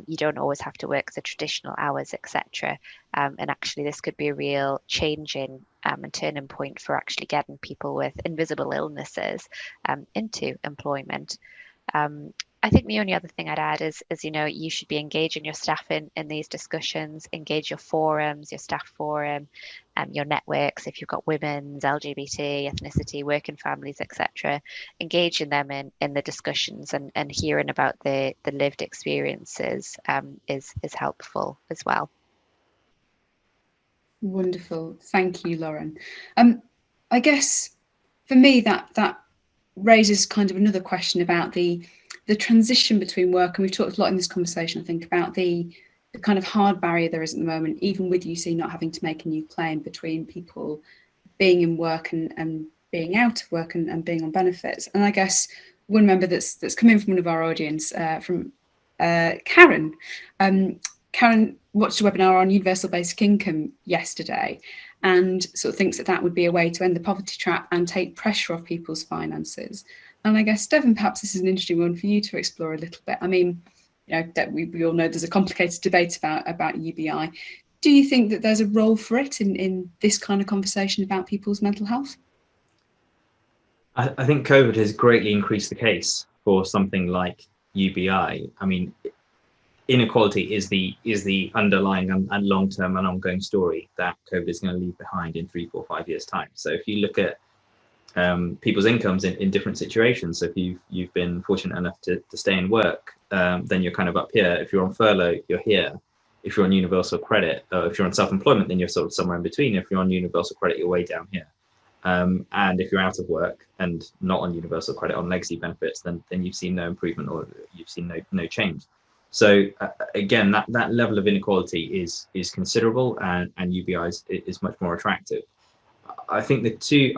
[SPEAKER 4] You don't always have to work the traditional hours, etc. And actually this could be a real change in and turning point for actually getting people with invisible illnesses into employment. I think the only other thing I'd add is you should be engaging your staff in these discussions, engage your forums, your staff forum, your networks, if you've got women's, LGBT, ethnicity, working families, etc. Engaging them in the discussions and hearing about the lived experiences is helpful as well.
[SPEAKER 1] Wonderful. Thank you, Lauren. I guess for me that raises kind of another question about the transition between work, and we've talked a lot in this conversation, I think, about the kind of hard barrier there is at the moment, even with UC not having to make a new claim, between people being in work and being out of work and being on benefits. And I guess one member that's come in from one of our audience, from Karen. Karen watched a webinar on universal basic income yesterday and sort of thinks that would be a way to end the poverty trap and take pressure off people's finances. And I guess, Devon, perhaps this is an interesting one for you to explore a little bit. I mean, that we all know there's a complicated debate about UBI. Do you think that there's a role for it in this kind of conversation about people's mental health?
[SPEAKER 5] I think COVID has greatly increased the case for something like UBI. I mean, inequality is the underlying and long-term and ongoing story that COVID is going to leave behind in 3, 4, 5 years' time. So if you look at people's incomes in different situations, so if you've been fortunate enough to stay in work, then you're kind of up here. If you're on furlough, you're here. If you're on universal credit, or if you're on self-employment, then you're sort of somewhere in between. If you're on universal credit, you're way down here. And if you're out of work and not on universal credit, on legacy benefits, then you've seen no improvement, or you've seen no change. So again, that level of inequality is considerable, and UBI is much more attractive. I think the two,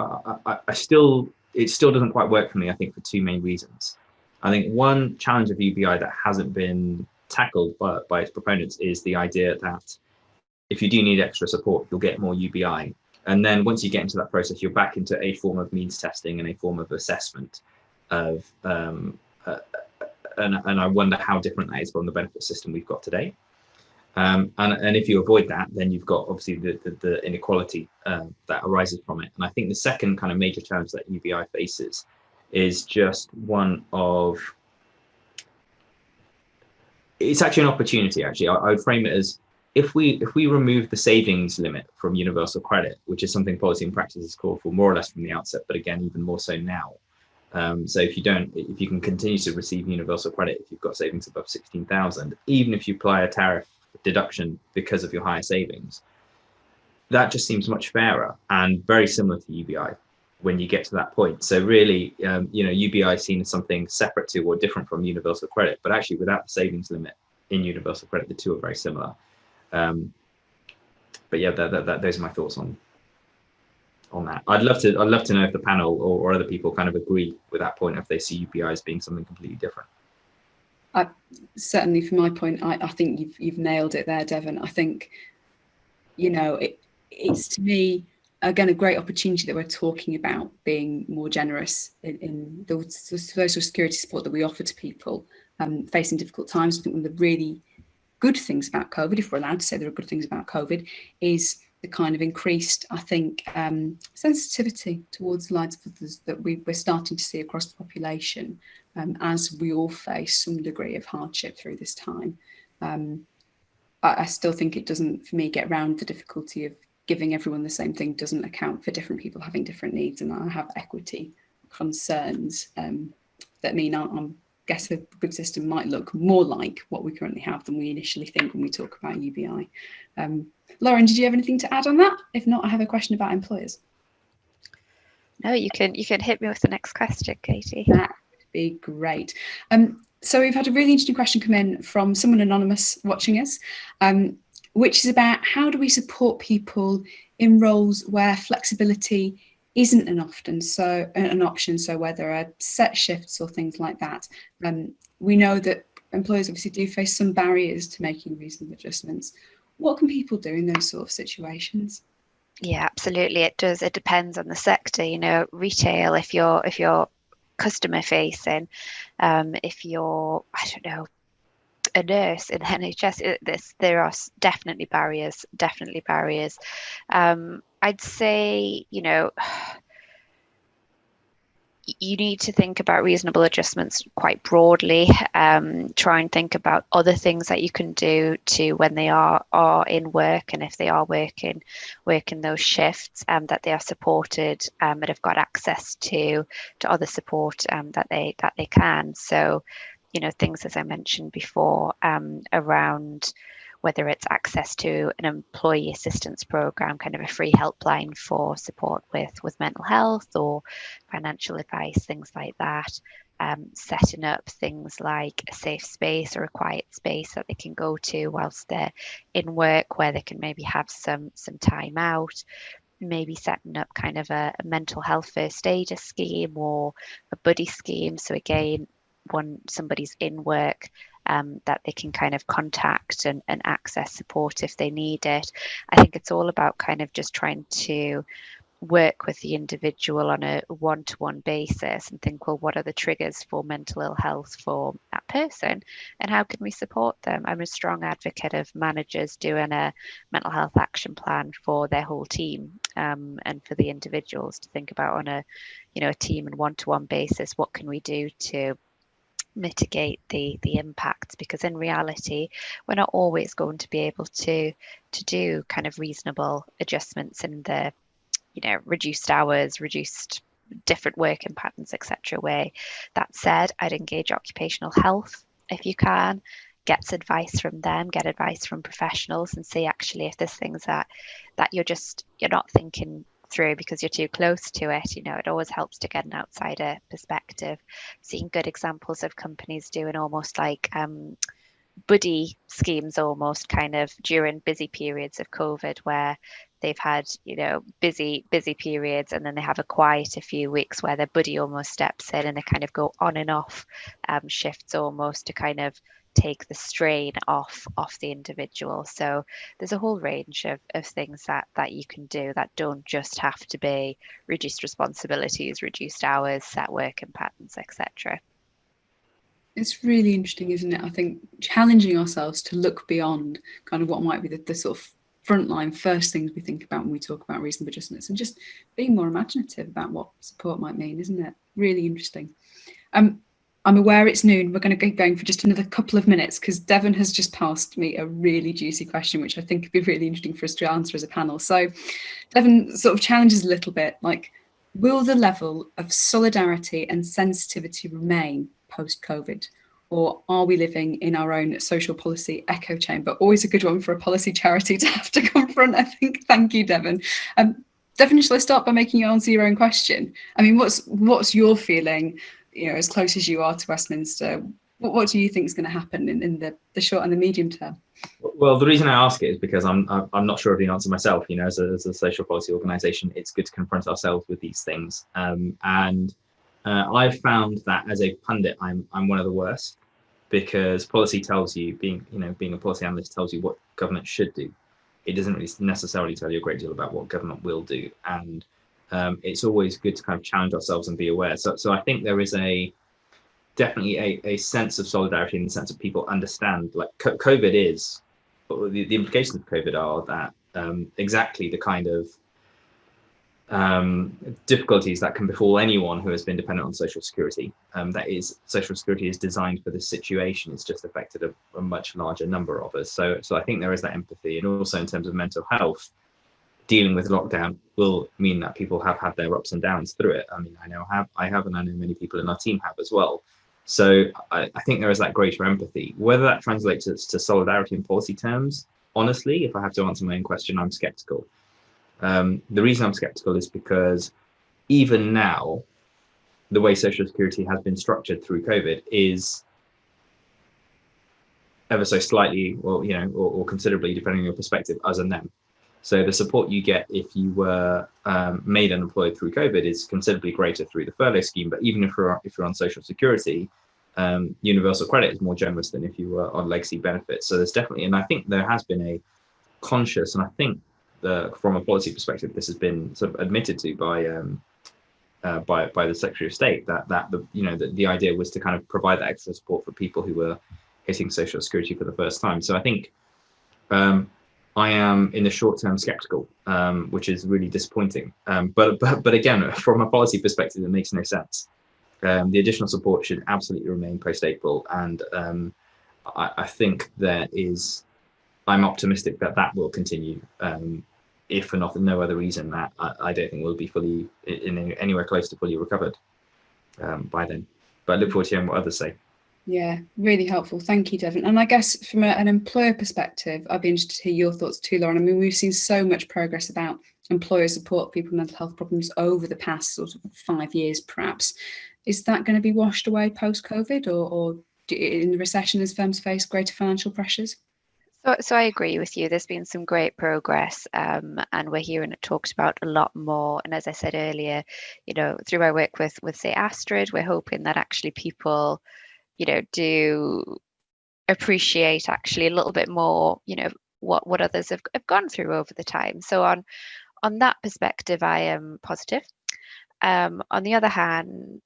[SPEAKER 5] it still doesn't quite work for me, I think, for two main reasons. I think one challenge of UBI that hasn't been tackled by its proponents is the idea that if you do need extra support, you'll get more UBI. And then once you get into that process, you're back into a form of means testing and a form of assessment of, and I wonder how different that is from the benefit system we've got today. And if you avoid that, then you've got obviously the inequality that arises from it. And I think the second kind of major challenge that UBI faces is just one of, it's actually an opportunity. Actually, I would frame it as, if we remove the savings limit from universal credit, which is something policy and practice has called for more or less from the outset, but again, even more so now. So if you can continue to receive universal credit if you've got savings above 16,000, even if you apply a tariff deduction because of your higher savings, that just seems much fairer and very similar to UBI when you get to that point. So really, UBI is seen as something separate to or different from universal credit, but actually without the savings limit in universal credit, the two are very similar. But yeah, those are my thoughts on that. I'd love to know if the panel or other people kind of agree with that point, if they see UBI as being something completely different.
[SPEAKER 1] Certainly, from my point, I think you've nailed it there, Devon. I think, it's to me again a great opportunity that we're talking about being more generous in the social security support that we offer to people facing difficult times. I think one of the really good things about COVID, if we're allowed to say there are good things about COVID, is the kind of increased, I think, sensitivity towards the lives of others that we're starting to see across the population as we all face some degree of hardship through this time. I still think it doesn't, for me, get around the difficulty of giving everyone the same thing doesn't account for different people having different needs, and I have equity concerns that mean I guess a good system might look more like what we currently have than we initially think when we talk about UBI. Lauren, did you have anything to add on that? If not, I have a question about employers.
[SPEAKER 4] No, you can hit me with the next question, Katie.
[SPEAKER 1] That would be great. So we've had a really interesting question come in from someone anonymous watching us, which is about how do we support people in roles where flexibility isn't an option, so where there are set shifts or things like that. We know that employers obviously do face some barriers to making reasonable adjustments. What can people do in those sort of situations?
[SPEAKER 4] Yeah, absolutely. It does. It depends on the sector. Retail, if you're customer facing, if you're, I don't know, a nurse in the NHS, there are definitely barriers. I'd say, you need to think about reasonable adjustments quite broadly. Try and think about other things that you can do to when they are in work, and if they are working those shifts, that they are supported and have got access to other support that they can. So, things, as I mentioned before, around whether it's access to an employee assistance program, kind of a free helpline for support with mental health or financial advice, things like that. Setting up things like a safe space or a quiet space that they can go to whilst they're in work, where they can maybe have some time out. Maybe setting up kind of a mental health first aider scheme or a buddy scheme. So again, when somebody's in work, that they can kind of contact and access support if they need it. I think it's all about kind of just trying to work with the individual on a one-to-one basis and think, well, what are the triggers for mental ill health for that person, and how can we support them? I'm a strong advocate of managers doing a mental health action plan for their whole team, and for the individuals to think about on a team and one-to-one basis, what can we do to mitigate the impacts, because in reality we're not always going to be able to do kind of reasonable adjustments in the reduced hours, reduced different working patterns, etc. way. That said, I'd engage occupational health if you can, get advice from them, get advice from professionals, and see actually if there's things that you're not thinking through because you're too close to it. It always helps to get an outsider perspective. Seeing good examples of companies doing almost like buddy schemes almost, kind of during busy periods of COVID, where they've had, you know, busy periods, and then they have a quieter few weeks where their buddy almost steps in, and they kind of go on and off shifts almost to kind of take the strain off the individual. So there's a whole range of things that you can do that don't just have to be reduced responsibilities, reduced hours, set working patterns, etc.
[SPEAKER 1] It's really interesting, isn't it? I think challenging ourselves to look beyond kind of what might be the sort of frontline first things we think about when we talk about reasonable adjustments, and just being more imaginative about what support might mean, isn't it? Really interesting. I'm aware it's noon. We're going to keep going for just another couple of minutes because Devon has just passed me a really juicy question, which I think would be really interesting for us to answer as a panel. So Devon sort of challenges a little bit, like, will the level of solidarity and sensitivity remain post-COVID? Or are we living in our own social policy echo chamber? Always a good one for a policy charity to have to confront, I think. Thank you, Devon. Devon, shall I start by making you answer your own question? I mean, what's your feeling, you know, as close as you are to Westminster? What do you think is going to happen in the short and the medium term?
[SPEAKER 5] Well, the reason I ask it is because I'm not sure of the answer myself. You know, as a social policy organisation, it's good to confront ourselves with these things. I've found that as a pundit, I'm one of the worst, because policy tells you, being a policy analyst tells you what government should do. It doesn't really necessarily tell you a great deal about what government will do, and it's always good to kind of challenge ourselves and be aware. So I think there is definitely a sense of solidarity in the sense of people understand, like, COVID is, the implications of COVID are that exactly the kind of difficulties that can befall anyone who has been dependent on social security. That is, social security is designed for this situation. It's just affected a much larger number of us. So I think there is that empathy, and also in terms of mental health, dealing with lockdown will mean that people have had their ups and downs through it. I mean, I have, and I know many people in our team have as well. So I think there is that greater empathy. Whether that translates to solidarity in policy terms, honestly, if I have to answer my own question, I'm skeptical. The reason I'm skeptical is because even now, the way social security has been structured through COVID is ever so slightly, or considerably, depending on your perspective, us and them. So the support you get if you were made unemployed through COVID is considerably greater through the furlough scheme. But even if you're on social security, universal credit is more generous than if you were on legacy benefits. So there's definitely, and I think there has been a conscious, and I think from a policy perspective, this has been sort of admitted to by the Secretary of State that the idea was to kind of provide that extra support for people who were hitting social security for the first time. So I think I am in the short term skeptical, which is really disappointing. But again, from a policy perspective, it makes no sense. The additional support should absolutely remain post-April, and I think I'm optimistic that will continue, if for no other reason that I don't think we'll be fully anywhere close to fully recovered by then. But I look forward to hearing what others say.
[SPEAKER 1] Yeah, really helpful. Thank you, Devon. And I guess from an employer perspective, I'd be interested to hear your thoughts too, Lauren. I mean, we've seen so much progress about employer support, people with mental health problems over the past sort of 5 years, perhaps. Is that going to be washed away post-COVID, or in the recession as firms face greater financial pressures?
[SPEAKER 4] So I agree with you. There's been some great progress, and we're hearing it talked about a lot more. And as I said earlier, through our work with say Astrid, we're hoping that actually people, do appreciate actually a little bit more, what others have gone through over the time. So on that perspective, I am positive. On the other hand,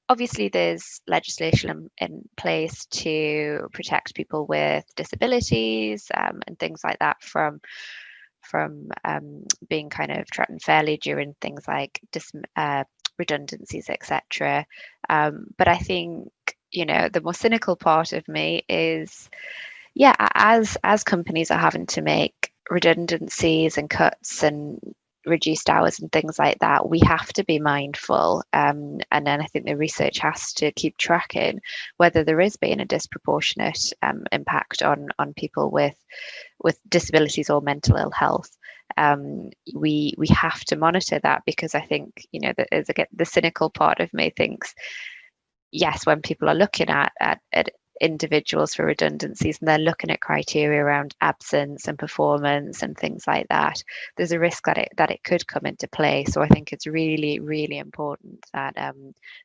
[SPEAKER 4] obviously there's legislation in place to protect people with disabilities and things like that from being kind of treated fairly during things like redundancies, etc. But I think, the more cynical part of me is, as companies are having to make redundancies and cuts and reduced hours and things like that, we have to be mindful, and then I think the research has to keep tracking whether there is being a disproportionate impact on people with disabilities or mental ill health. We have to monitor that, because I think the cynical part of me thinks, yes, when people are looking at individuals for redundancies, and they're looking at criteria around absence and performance and things like that, there's a risk that it could come into play. So I think it's really, really important that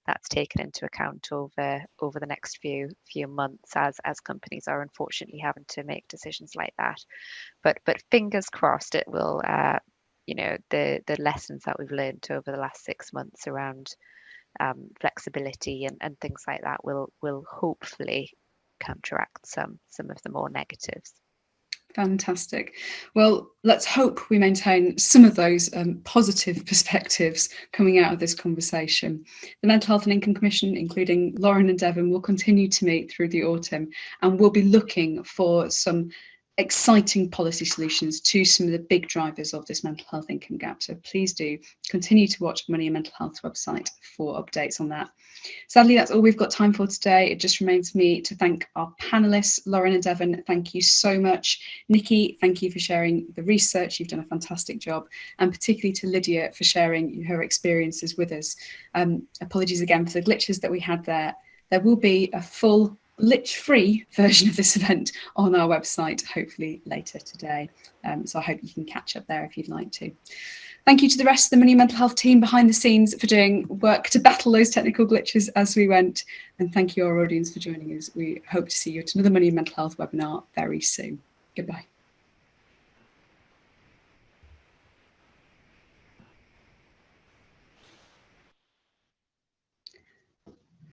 [SPEAKER 4] that's taken into account over the next few months, as companies are unfortunately having to make decisions like that. But fingers crossed it will, the lessons that we've learned over the last 6 months around flexibility and things like that will hopefully counteract some of the more negatives.
[SPEAKER 1] Fantastic. Well, let's hope we maintain some of those positive perspectives coming out of this conversation. The Mental Health and Income Commission, including Lauren and Devon, will continue to meet through the autumn, and we'll be looking for some exciting policy solutions to some of the big drivers of this mental health income gap. So please do continue to watch Money and Mental Health's website for updates on that. Sadly, that's all we've got time for today. It just remains for me to thank our panelists. Lauren and Devon, thank you so much. Nikki, thank you for sharing the research. You've done a fantastic job. And particularly to Lydia for sharing her experiences with us. Apologies again for the glitches that we had there. There will be a full glitch-free version of this event on our website, hopefully later today. So I hope you can catch up there if you'd like to. Thank you to the rest of the Money and Mental Health team behind the scenes for doing work to battle those technical glitches as we went. And thank you, our audience, for joining us. We hope to see you at another Money and Mental Health webinar very soon. Goodbye.